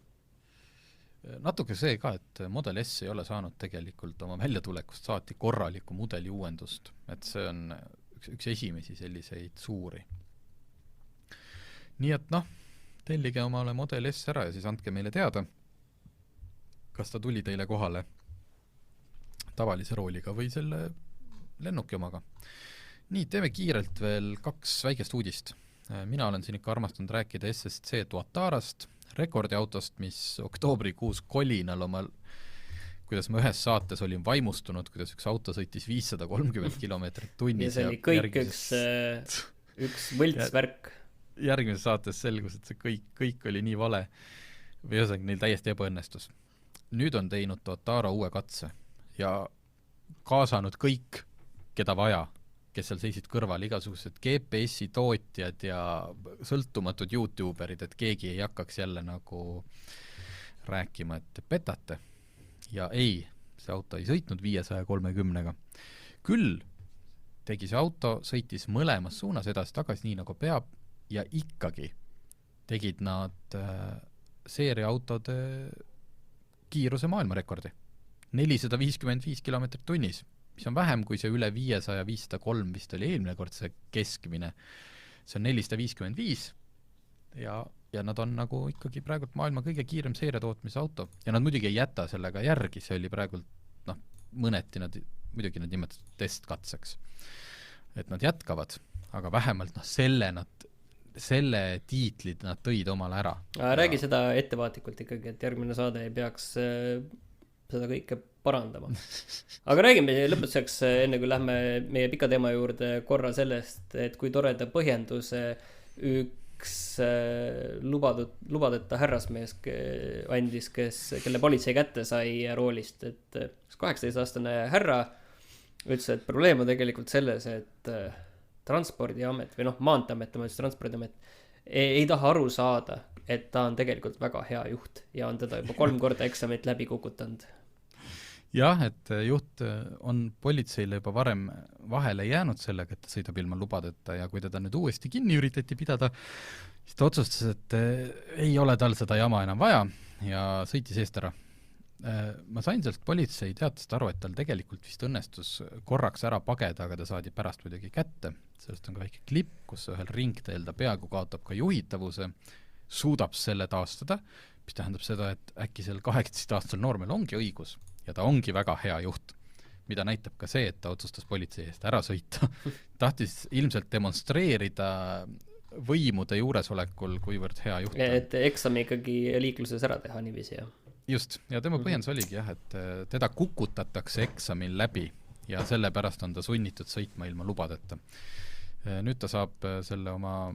B: Natuke see ka, et Model S ei ole saanud tegelikult oma väljatulekust saati korralikku mudeli uuendust, et see on üks esimesi selliseid suuri. Nii et tellige omale Model S ära ja siis andke meile teada, kas ta tuli teile kohale tavalise rooliga või selle lennuki omaga. Nii, teeme kiirelt veel 2 väikest uudist. Mina olen siin ikka armastanud rääkida SSC Tuatarast, rekordiautost, mis oktoobrikuus Kolinal omal, kuidas ma ühes saates olin vaimustunud, kuidas üks auto sõitis 530 kilomeetrit tunnis.
C: Ja see oli kõik üks võltsvärk.
B: Järgmises saates selgus, et see kõik oli nii vale või ühesõnaga neil täiesti ebaõnnestus. Nüüd on teinud Toatara uue katse ja kaasanud kõik, keda vaja, kes seal seisid kõrval, igasugused GPS-i tootjad ja sõltumatud YouTuberid, et keegi ei hakkaks jälle nagu rääkima, et petate. Ja ei, see auto ei sõitnud 530-ga. Küll tegi see auto, sõitis mõlemas suunas edasi-tagasi nii nagu peab ja ikkagi tegid nad seeriaautode kiiruse maailmarekordi. 455 kilomeetrit tunnis, mis on vähem kui see üle 500, 503 vist oli eelmine kord see keskmine. See on 455 ja nad on nagu ikkagi praegult maailma kõige kiirem seeriatootmise auto. Ja nad muidugi ei jäta sellega järgi, see oli praegult, mõneti muidugi nad nimetatud testkatseks. Et nad jätkavad, aga vähemalt selle tiitlid nad tõid omale ära.
C: Räägi seda ettevaatlikult ikkagi, et järgmine saade ei peaks seda kõike parandama. Aga räägime lõpetuseks, enne kui lähme meie pika teema juurde korra sellest, et kui toreda põhjenduse üks lubadeta härrasmees andis, kelle politsei kätte sai roolist, et 18-aastane härra ütles, et probleem on tegelikult selles, et Transpordiamet või Maanteamet, Transpordiamet ei taha aru saada, et ta on tegelikult väga hea juht ja on teda juba 3 korda eksamit läbi kukutanud.
B: Jah, et juht on politseile juba varem vahele jäänud sellega, et ta sõidab ilma lubadeta ja kui teda nüüd uuesti kinni üritati pidada, siis ta otsustas, et ei ole tal seda jama enam vaja ja sõitis eest ära. Ma sain sealt politsei teatest aru, et tal tegelikult vist õnnestus korraks ära pageda, aga ta saadi pärast muidugi kätte. Sellest on ka väike klipp, kus ühel ringteel ta peaaegu kaotab ka juhitavuse, suudab selle taastada, mis tähendab seda, et äkki seal 18-aastasel noormel ongi õigus ja ta ongi väga hea juht, mida näitab ka see, et ta otsustas politsei eest ära sõita. Tahtis ilmselt demonstreerida võimude juuresolekul, kuivõrd hea juht.
C: Et eksami ikkagi liikluses ära teha niiviisi, jah?
B: just, ja tema põhjendus oligi jah, et teda kukutatakse eksamil läbi ja sellepärast on ta sunnitud sõitma ilma lubadeta. Nüüd ta saab selle oma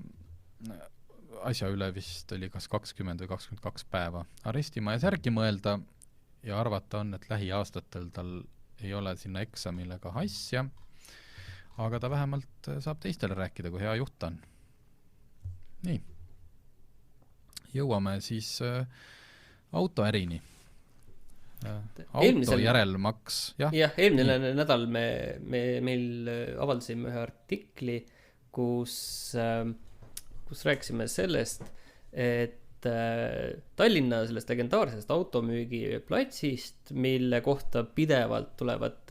B: asja üle vist oli kas 20 või 22 päeva arestimajas järgi mõelda ja arvata on, et lähiaastatel tal ei ole sinna eksamile ka asja, aga ta vähemalt saab teistele rääkida, kui hea juht on. Nii. Jõuame siis autoärini. Auto järelmaks.
C: Jah, eelmine nädal meil avaldasime ühe artikli, kus rääkisime sellest, et Tallinna sellest legendaarsest automüügiplatsist, mille kohta pidevalt tulevad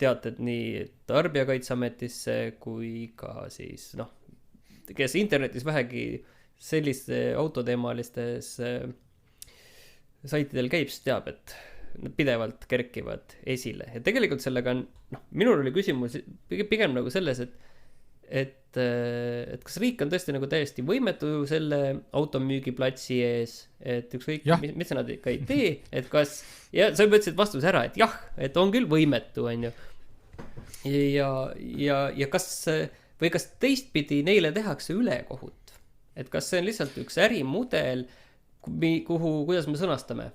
C: teated nii Tarbijakaitseametisse kui ka siis, kes internetis vähegi selliste autoteemalistes saitidel käib, siis teab, et nad pidevalt kerkivad esile. Ja tegelikult sellega on, minul oli küsimus pigem nagu selles, et kas riik on tõesti nagu täiesti võimetu selle automüügiplatsi ees, et ükskõik, mis sa nad ikka ei tee, et kas, ja sa juba ütlesid vastuse ära, et jah, et on küll võimetu, on ju. Ja kas, või kas teistpidi neile tehakse ülekohut? Et kas see on lihtsalt üks ärimudel, kuidas me sõnastame?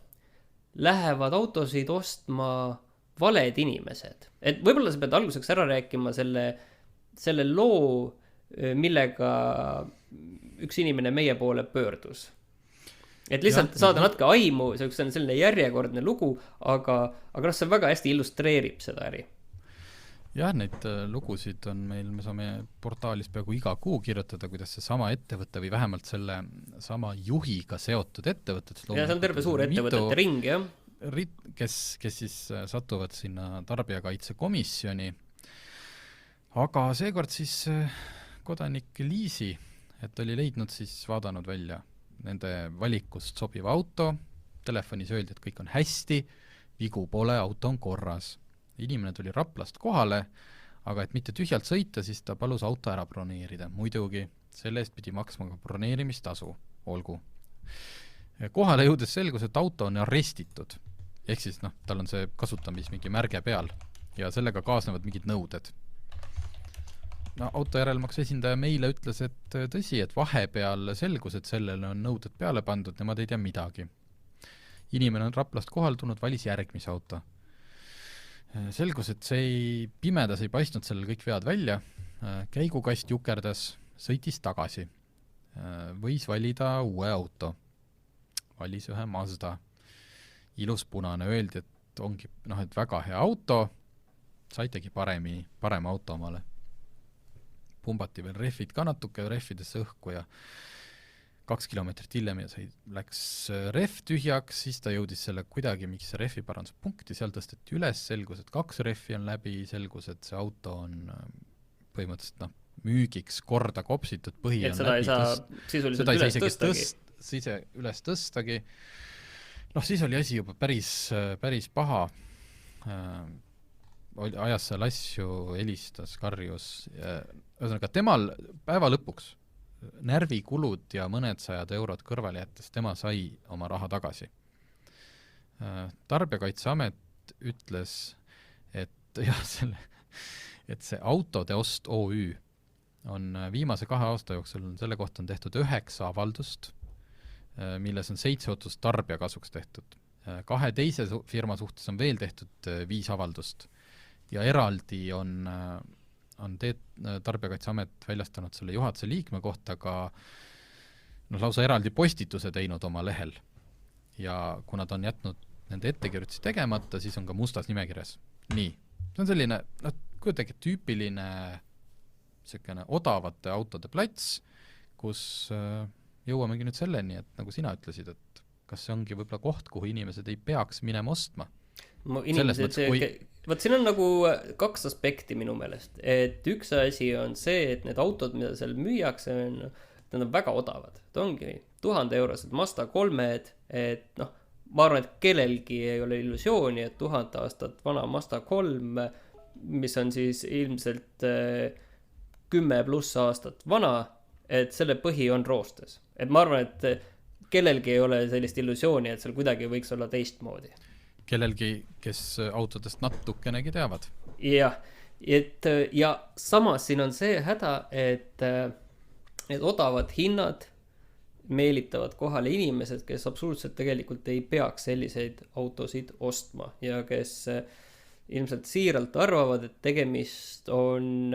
C: Lähevad autosid ostma valed inimesed. Et võib-olla sa pead alguseks ära rääkima selle loo, millega üks inimene meie poole pöördus. Et lihtsalt saada natuke aimu, see on selline järjekordne lugu, aga see väga hästi illustreerib seda äri.
B: Jah, neid lugusid on meil, me saame portaalis peaaegu iga kuu kirjutada, kuidas see sama ettevõte või vähemalt selle sama juhiga seotud ettevõtted.
C: Ja see on terve suur ettevõtete ring, jah.
B: Kes siis satuvad sinna Tarbijakaitsekomisjoni. Aga seekord siis kodanik Liisi, et oli leidnud siis vaadanud välja nende valikust sobiva auto, telefonis öeldi, et kõik on hästi, vigu pole, auto on korras. Inimene tuli Raplast kohale, aga et mitte tühjalt sõita, siis ta palus auto ära broneerida. Muidugi, selle eest pidi maksma ka broneerimistasu, olgu. Kohale jõudes selgus, et auto on arestitud. Ehk siis tal on see kasutamis mingi märge peal ja sellega kaasnevad mingid nõuded. Auto järelmaks esindaja meile ütles, et tõsi, et vahepeal selgus, et sellele on nõuded peale pandud, nemad ei tea midagi. Inimene on Raplast kohal tulnud, valis järgmise auto. Selgus, et pimedas ei paistnud sellel kõik vead välja, käigukast jukerdas, sõitis tagasi. Võis valida uue auto. Valis ühe Mazda. Ilus punane, öeldi, et ongi et väga hea auto, saitegi parema auto omale. Pumbati veel rehvid ka natuke, rehvidesse õhku ja 2 kilomeetrit hiljem ja läks rehv tühjaks, siis ta jõudis selle kuidagi mingi see rehvi paranduspunkti, seal tõsteti üles, selgus, et 2 rehvi on läbi, selgus, et see auto on põhimõtteliselt müügiks korda kopsitud, põhi on
C: seda
B: läbi.
C: Seda ei saa sisuliselt
B: üles tõstagi. Siis oli asi juba päris paha. Ajas seal asju, helistas, karjus. Ühesõnaga, temal päeva lõpuks närvikulud ja mõned 100 eurot kõrvale jättes, tema sai oma raha tagasi. Tarbijakaitseamet ütles, et see Autode Ost OÜ on viimase 2 aasta jooksul, selle kohta on tehtud 9 avaldust, milles on 7 otsust tarbija kasuks tehtud. 2 teise firma suhtes on veel tehtud 5 avaldust ja eraldi on Tarbijakaitseamet väljastanud selle juhatuse liikme kohta ka lausa eraldi postituse teinud oma lehel. Ja kuna ta on jätnud nende ettekirjutusi tegemata, siis on ka mustas nimekirjas. Nii, see on selline, kuidagi tüüpiline odavate autode plats, kus jõuamegi nüüd selleni, et nagu sina ütlesid, et kas see ongi võib-olla koht, kuhu inimesed ei peaks minema ostma.
C: Võt siin on nagu 2 aspekti minu meelest, et üks asi on see, et need autod, mida seal müüakse, need on väga odavad. Ta ongi 1000 eurosed Mazda 3-d, et ma arvan, et kellelgi ei ole illusiooni, et 1000 aastat vana Mazda 3, mis on siis ilmselt 10+ aastat vana, et selle põhi on roostes. Et ma arvan, et kellelgi ei ole sellist illusiooni, et seal kuidagi võiks olla teistmoodi.
B: Kellelgi, kes autodest natukenegi teavad.
C: Jah, ja samas siin on see häda, et need odavad hinnad meelitavad kohale inimesed, kes absoluutselt tegelikult ei peaks selliseid autosid ostma ja kes ilmselt siiralt arvavad, et tegemist on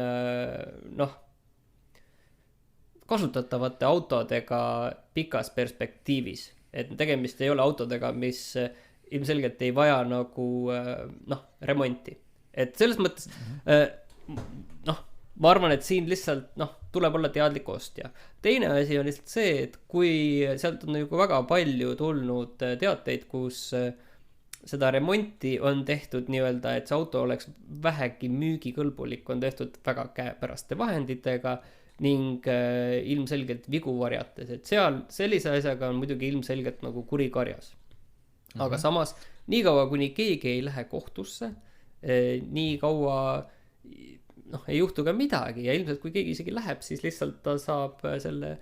C: kasutatavate autodega pikas perspektiivis. Et tegemist ei ole autodega, mis ilmselgelt ei vaja nagu remonti. Et selles mõttes ma arvan, et siin lihtsalt tuleb olla teadlik ostja. Teine asi on lihtsalt see, et kui sealt on nagu väga palju tulnud teateid, kus seda remonti on tehtud nii-öelda, et see auto oleks vähegi müügikõlbulik, on tehtud väga käepäraste vahenditega ning ilmselgelt vigu varjates, et seal sellise asjaga on muidugi ilmselgelt nagu kuri karjas. Aga samas, nii kaua kuni keegi ei lähe kohtusse, nii kaua ei juhtu ka midagi ja ilmselt kui keegi isegi läheb, siis lihtsalt ta saab selle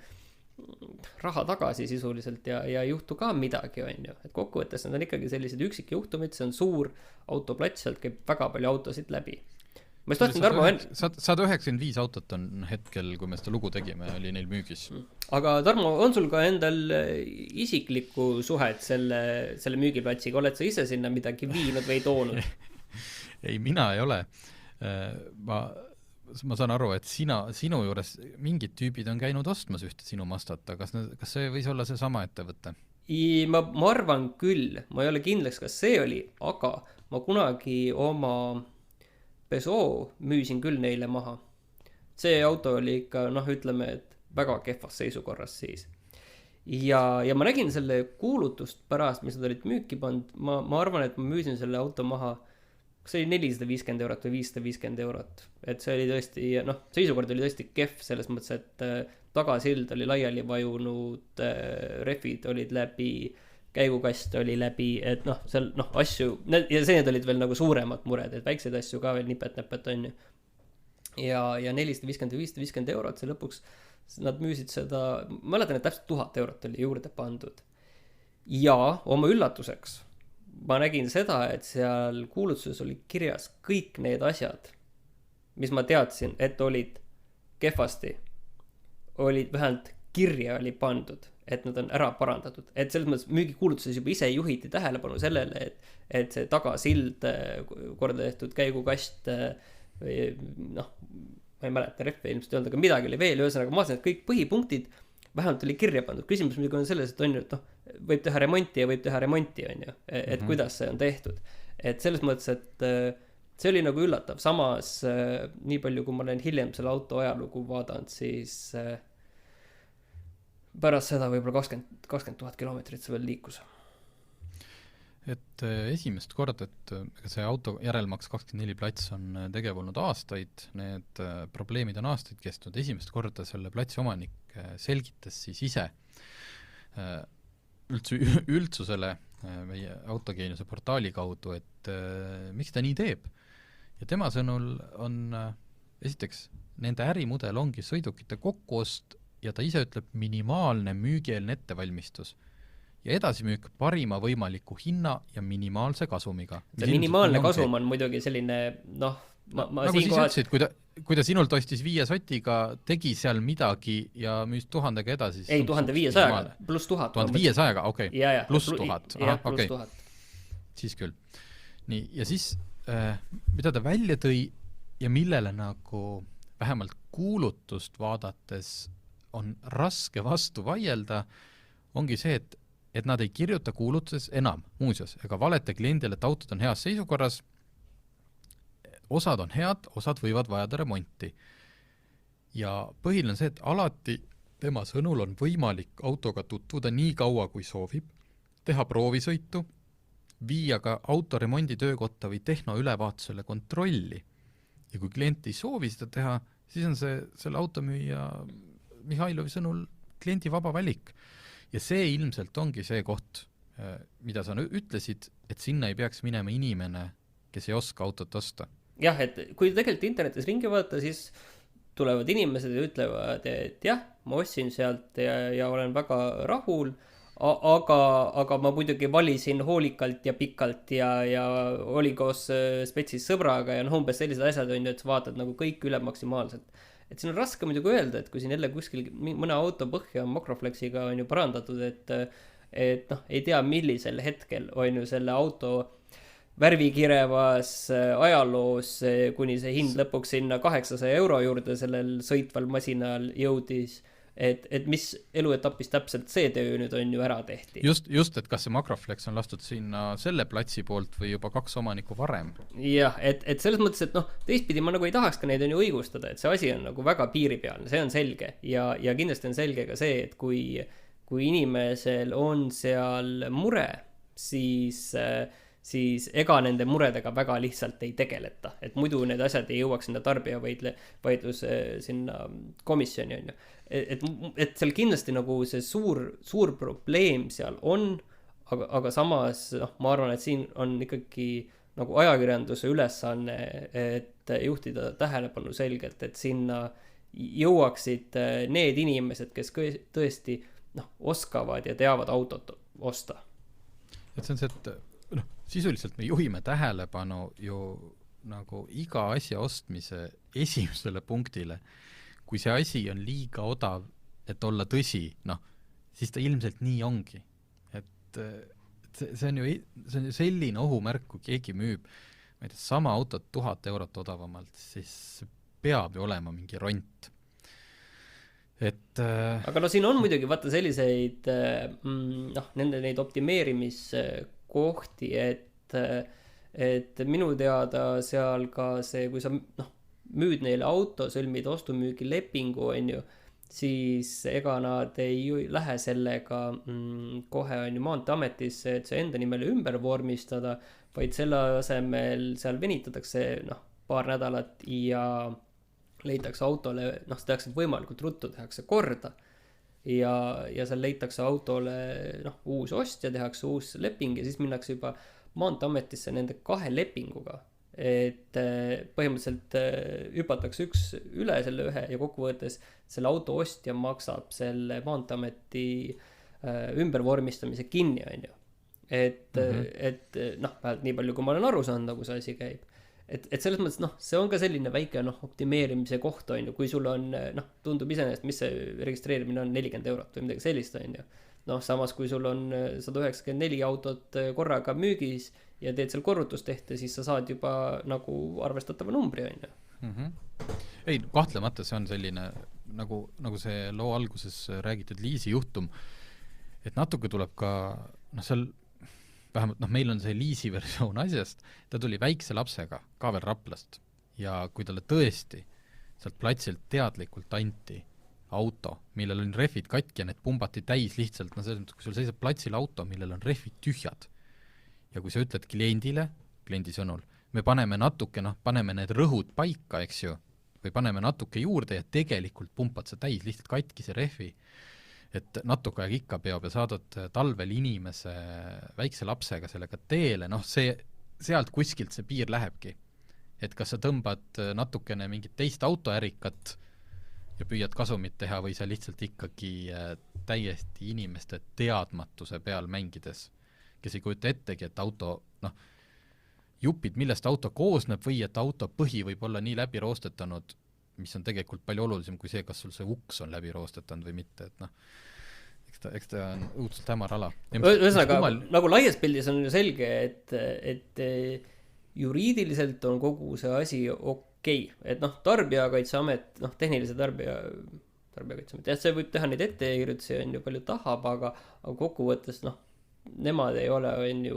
C: raha tagasi sisuliselt ja ei juhtu ka midagi, on ju. Et kokkuvõttes need on ikkagi sellised üksikjuhtumid, see on suur autoplats, sealt käib väga palju autosid läbi. Ma just tahtsin, Tarmo...
B: 195 autot on hetkel, kui me seda lugu tegime, oli neil müügis.
C: Aga Tarmo, on sul ka endal isiklikku suhet selle müügiplatsiga? Oled sa ise sinna midagi viinud või toonud?
B: Ei, mina ei ole. Ma saan aru, et sinu juures mingid tüübid on käinud ostmas ühte sinu Mazdat, kas see võis olla see sama ettevõte? Ma
C: arvan küll, ma ei ole kindlaks, kas see oli, aga ma kunagi oma Peugeot müüsin küll neile maha. See auto oli ikka, ütleme, et väga kehvas seisukorras siis. Ja ma nägin selle kuulutust pärast, mis nad olid müüki pannud, ma arvan, et ma müüsin selle auto maha, see oli 450 eurot või 550 eurot. Et see oli tõesti, seisukord oli tõesti kehv selles mõttes, et tagasild oli laiali vajunud, refid olid läbi, käigukast oli läbi, et seal asju, ja need olid veel nagu suuremad mured, et väikseid asju ka veel nipet-näpet on ju. Ja 450 või 550 eurot, see lõpuks nad müüsid seda, ma mäletan, et täpselt 1000 eurot oli juurde pandud. Ja oma üllatuseks ma nägin seda, et seal kuulutuses oli kirjas kõik need asjad, mis ma teadsin, et olid kehvasti, olid vähemalt kirja oli pandud, et nad on ära parandatud. Et selles mõttes müügikuulutuses juba ise juhiti tähelepanu sellele, et see tagasild, korda tehtud käigukast, ma ei mäleta reppe ilmselt öelda, aga midagi oli veel, ühesõnaga ma arvan, et kõik põhipunktid vähemalt oli kirja pandud. Küsimus muidugi on selles, et on ju, et võib teha remonti ja võib teha remonti, on ju, et kuidas see on tehtud. Et selles mõttes, et see oli nagu üllatav. Samas, nii palju, kui ma olen hiljem selle auto ajalugu vaadanud, siis pärast seda võib-olla 20 000 kilomeetrit see veel liikus.
B: Et esimest korda, et see auto järelmaks 24 plats on tegev olnud aastaid, need probleemid on aastaid kestnud. Esimest korda selle platsi omanik selgitas siis ise üldsusele meie autogeeniuse portaali kaudu, et miks ta nii teeb. Ja tema sõnul on esiteks, nende ärimudel ongi sõidukite kokkuost ja ta ise ütleb minimaalne müügieelne ettevalmistus ja edasimüük parima võimaliku hinna ja minimaalse kasumiga.
C: See minimaalne kasum on muidugi selline,
B: nagu siis ütlesid, kui ta sinult ostis 5 sotiga, tegi seal midagi ja müüs 1000-ga edasi.
C: Ei, 1500-ga, pluss 1000.
B: 1500-ga, okei. Pluss 1000.
C: Pluss 1000.
B: Siis küll. Nii, ja siis, mida ta välja tõi ja millele nagu vähemalt kuulutust vaadates on raske vastu vaielda, ongi see, et nad ei kirjuta kuulutuses enam, muuseas, ega valeta kliendile, et autod on heas seisukorras, osad on head, osad võivad vajada remonti. Ja põhiline on see, et alati tema sõnul on võimalik autoga tutvuda nii kaua, kui soovib, teha proovisõitu, viia ka autoremondi töökotta või tehnoülevaatusele kontrolli. Ja kui klient ei soovi seda teha, siis on see selle automüüja Mihhailovi sõnul kliendi vaba valik. Ja see ilmselt ongi see koht, mida sa ütlesid, et sinna ei peaks minema inimene, kes ei oska autot osta.
C: Jah, et kui tegelikult internetis ringi vaadata, siis tulevad inimesed ja ütlevad, et jah, ma ostsin sealt ja olen väga rahul, aga ma muidugi valisin hoolikalt ja pikalt ja olin koos spetsis sõbraga ja noh, umbes sellised asjad on ju, et sa vaatad nagu kõik üle maksimaalselt. Et siin on raske muidugi öelda, et kui siin jälle kuskil mõne auto põhja Makroflexiga on ju parandatud, et noh, ei tea, millisel hetkel on ju selle auto värvikirevas ajaloos, kuni see hind lõpuks sinna 800 € juurde sellel sõitval masinal jõudis, et mis eluetapis täpselt see töö nüüd on ju ära tehti.
B: Just, et kas see Makroflex on lastud sinna selle platsi poolt või juba 2 omanikku varem.
C: Jah, et selles mõttes, et noh, teistpidi ma nagu ei tahaks ka neid on ju õigustada, et see asi on nagu väga piiripealne, see on selge. Ja kindlasti on selge ka see, et kui inimesel on seal mure, siis ega nende muredega väga lihtsalt ei tegeleta. Et muidu need asjad ei jõuaks sinna tarbija vaidluse sinna komisjoni on ju. Et seal kindlasti nagu see suur probleem seal on, aga samas ma arvan, et siin on ikkagi nagu ajakirjanduse ülesanne, et juhtida tähelepanu selgelt, et sinna jõuaksid need inimesed, kes tõesti oskavad ja teavad autot osta.
B: Et see on see, et sisuliselt me juhime tähelepanu ju nagu iga asja ostmise esimesele punktile. Kui see asi on liiga odav, et olla tõsi, siis ta ilmselt nii ongi. Et see on ju selline ohumärk, kui keegi müüb sama autot 1000 € odavamalt, siis peab ju olema mingi ront.
C: Aga siin on muidugi vaata selliseid neid optimeerimiskohti, et minu teada seal ka see, kui sa müüd neile auto, sõlmid ostumüügilepingu, on ju, siis ega nad ei lähe sellega kohe on ju Maanteeametisse, et see enda nimele ümber vormistada, vaid selle asemel seal venitatakse paar nädalat ja leitakse autole, see tehakse võimalikult ruttu, tehakse korda ja seal leitakse autole uus ostja, tehakse uus leping ja siis minnakse juba Maanteeametisse nende 2 lepinguga. Et põhimõtteliselt hüpatakse üks üle selle ühe ja kokkuvõttes selle auto ostja maksab selle Maanteeameti ümbervormistamise kinni, on ju. Et vähemalt nii palju, kui ma olen aru saanud, nagu see asi käib. Et selles mõttes, see on ka selline väike optimeerimise koht, on ju, kui sul on, tundub iseenesest, mis see registreerimine on 40 € või midagi sellist, on ju. Samas kui sul on 194 autot korraga müügis ja teed seal korrutustehte, siis sa saad juba nagu arvestatava numbri, on ju.
B: Ei, kahtlemata see on selline, nagu see loo alguses räägitud Liisi juhtum, et natuke tuleb ka, seal vähemalt meil on see Liisi versioon asjast, ta tuli väikse lapsega ka veel Raplast ja kui talle tõesti sealt platsilt teadlikult anti auto, millel on rehvid katki ja need pumbati täis lihtsalt, kui sul seisab platsil auto, millel on rehvid tühjad ja kui sa ütled kliendi sõnul, me paneme natuke, paneme need rõhud paika, eks ju, või paneme natuke juurde ja tegelikult pumpad sa täis lihtsalt katkise rehvi, et natuke aeg ikka peab ja saadad talvel inimese väikse lapsega sellega teele, sealt kuskilt see piir lähebki. Et kas sa tõmbad natukene mingit teist autoärikat ja püüad kasumit teha või sa lihtsalt ikkagi täiesti inimeste teadmatuse peal mängides, kes ei kujuta ettegi, et auto, jupid, millest auto koosneb või et auto põhi võib olla nii läbi roostetanud, mis on tegelikult palju olulisem kui see, kas sul see uks on läbi roostetanud või mitte, et eks ta on õudselt hämar ala.
C: Ühesõnaga, nagu laies pildis on selge, et juriidiliselt on kogu see asi okei. Et Tarbijakaitseamet, tehnilise tarbijakaitseamet, see võib teha neid ettekirjutusi, on ju palju tahab, aga kokkuvõttes, nemad ei ole, on ju,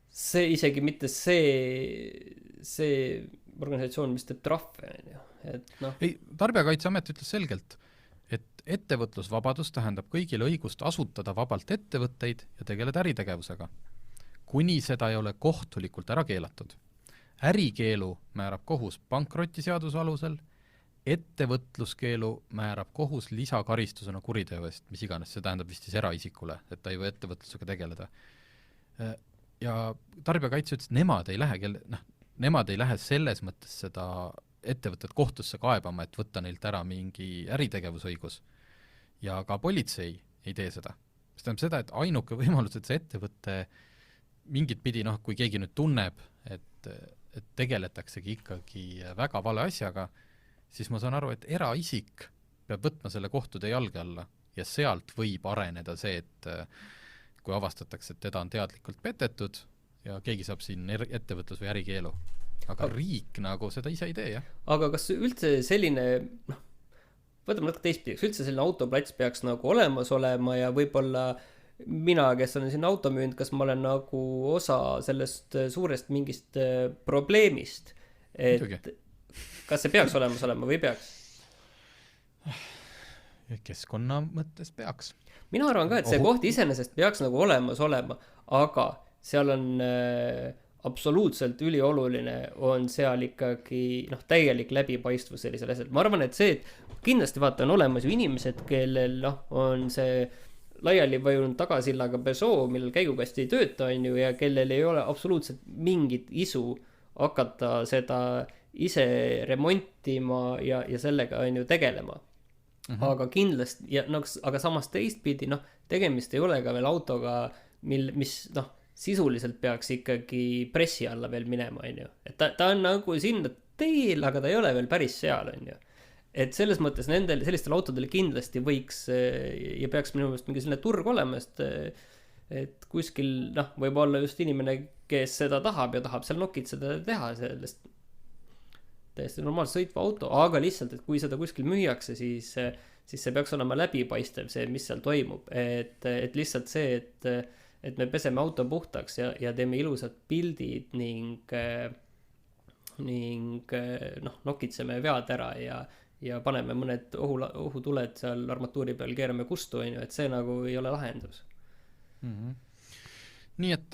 C: see isegi mitte see organisatsioon, mis teeb trahve, on ju.
B: Ei, Tarbijakaitseamet ütles selgelt, et ettevõtlusvabadus tähendab kõigile õigust asutada vabalt ettevõtteid ja tegeleda äritegevusega, kuni seda ei ole kohtulikult ära keelatud. Ärikeelu määrab kohus pankrotiseaduse alusel, ettevõtluskeelu määrab kohus lisakaristusena kuriteo eest, mis iganes, see tähendab vist siis eraisikule, et ta ei või ettevõtlusega tegeleda. Ja tarbijakaitse ütles, nemad ei lähe selles mõttes seda ettevõtet kohtusse kaebama, et võtta neilt ära mingi äritegevusõigus. Ja ka politsei ei tee seda. mis tähendab seda, et ainuke võimalus, et see ettevõte mingit pidi, kui keegi nüüd tunneb, et tegeletaksegi ikkagi väga vale asjaga, siis ma saan aru, et eraisik peab võtma selle kohtude jalge alla ja sealt võib areneda see, et kui avastatakse, et teda on teadlikult petetud ja keegi saab siin ettevõtlus- või ärikeelu. Aga riik nagu seda ise ei tee, jah.
C: Aga kas üldse selline, võtame natuke teistpidi, üldse selline autoplats peaks nagu olemas olema ja võib-olla mina, kes olen siin auto müünud, kas ma olen nagu osa sellest suurest mingist probleemist, et
B: Muidugi.
C: kas see peaks olemas olema või peaks?
B: Keskkonna mõttes peaks.
C: Mina arvan ka, et see koht iseenesest peaks nagu olemas olema, aga seal on absoluutselt ülioluline on seal ikkagi täielik läbipaistvus sellisel asjal. Ma arvan, et see, et kindlasti vaata on olemas ju inimesed, kellel on see laiali vajunud tagasillaga Peugeot, millel käigukasti ei tööta, on ju, ja kellel ei ole absoluutselt mingit isu hakata seda ise remontima ja sellega on ju tegelema. Aga kindlasti, ja aga samas teistpidi, tegemist ei ole ka veel autoga, mis sisuliselt peaks ikkagi pressi alla veel minema, on ju. Et ta on nagu sinna teel, aga ta ei ole veel päris seal, on ju. Et selles mõttes sellistel autodel kindlasti võiks ja peaks minu meelest mingi selline turg olema, et kuskil võib olla just inimene, kes seda tahab ja tahab seal nokitseda teha sellest täiesti normaalselt sõitva auto, aga lihtsalt, et kui seda kuskil müüakse, siis see peaks olema läbipaistev see, mis seal toimub, et lihtsalt see, et me peseme auto puhtaks ja teeme ilusad pildid ning nokitseme vead ära ja paneme mõned ohutuled seal armatuuri peal, keerame kustu, on ju, et see nagu ei ole lahendus.
B: Nii et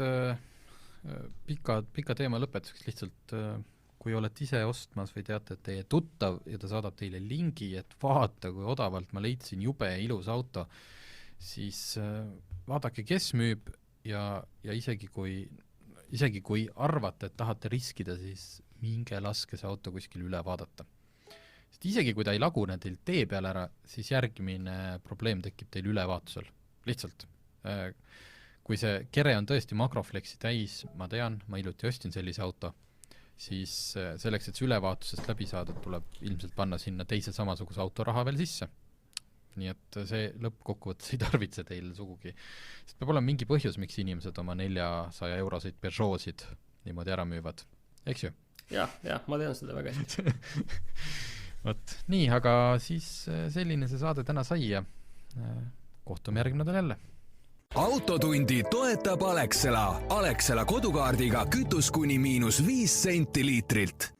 B: pika teema lõpetuseks lihtsalt, kui olete ise ostmas või teate, et teie tuttav ja ta saadab teile lingi, et vaata, kui odavalt ma leidsin jube ilus auto, siis vaadake, kes müüb ja isegi kui arvate, et tahate riskida, siis minge laske see auto kuskil üle vaadata. Sest isegi kui ta ei lagune teil tee peal ära, siis järgmine probleem tekib teil ülevaatusel. Lihtsalt. Kui see kere on tõesti makrofleksi täis, ma tean, ma iluti ostin sellise auto, siis selleks, et see ülevaatusest läbi saada, tuleb ilmselt panna sinna teise samasuguse autoraha veel sisse. Nii et see lõppkokkuvõttes ei tarvitse teil sugugi. Sest peab olema mingi põhjus, miks inimesed oma 400 eurosid Peugeot'sid niimoodi ära müüvad. Eks ju?
C: Ja, ma tean seda väga hästi.
B: Võt, nii, aga siis selline see saade täna sai ja kohtume järgmine nädal jälle.
A: Autotundi toetab Alexela. Alexela kodukaardiga kütus kuni -5 senti liitrilt.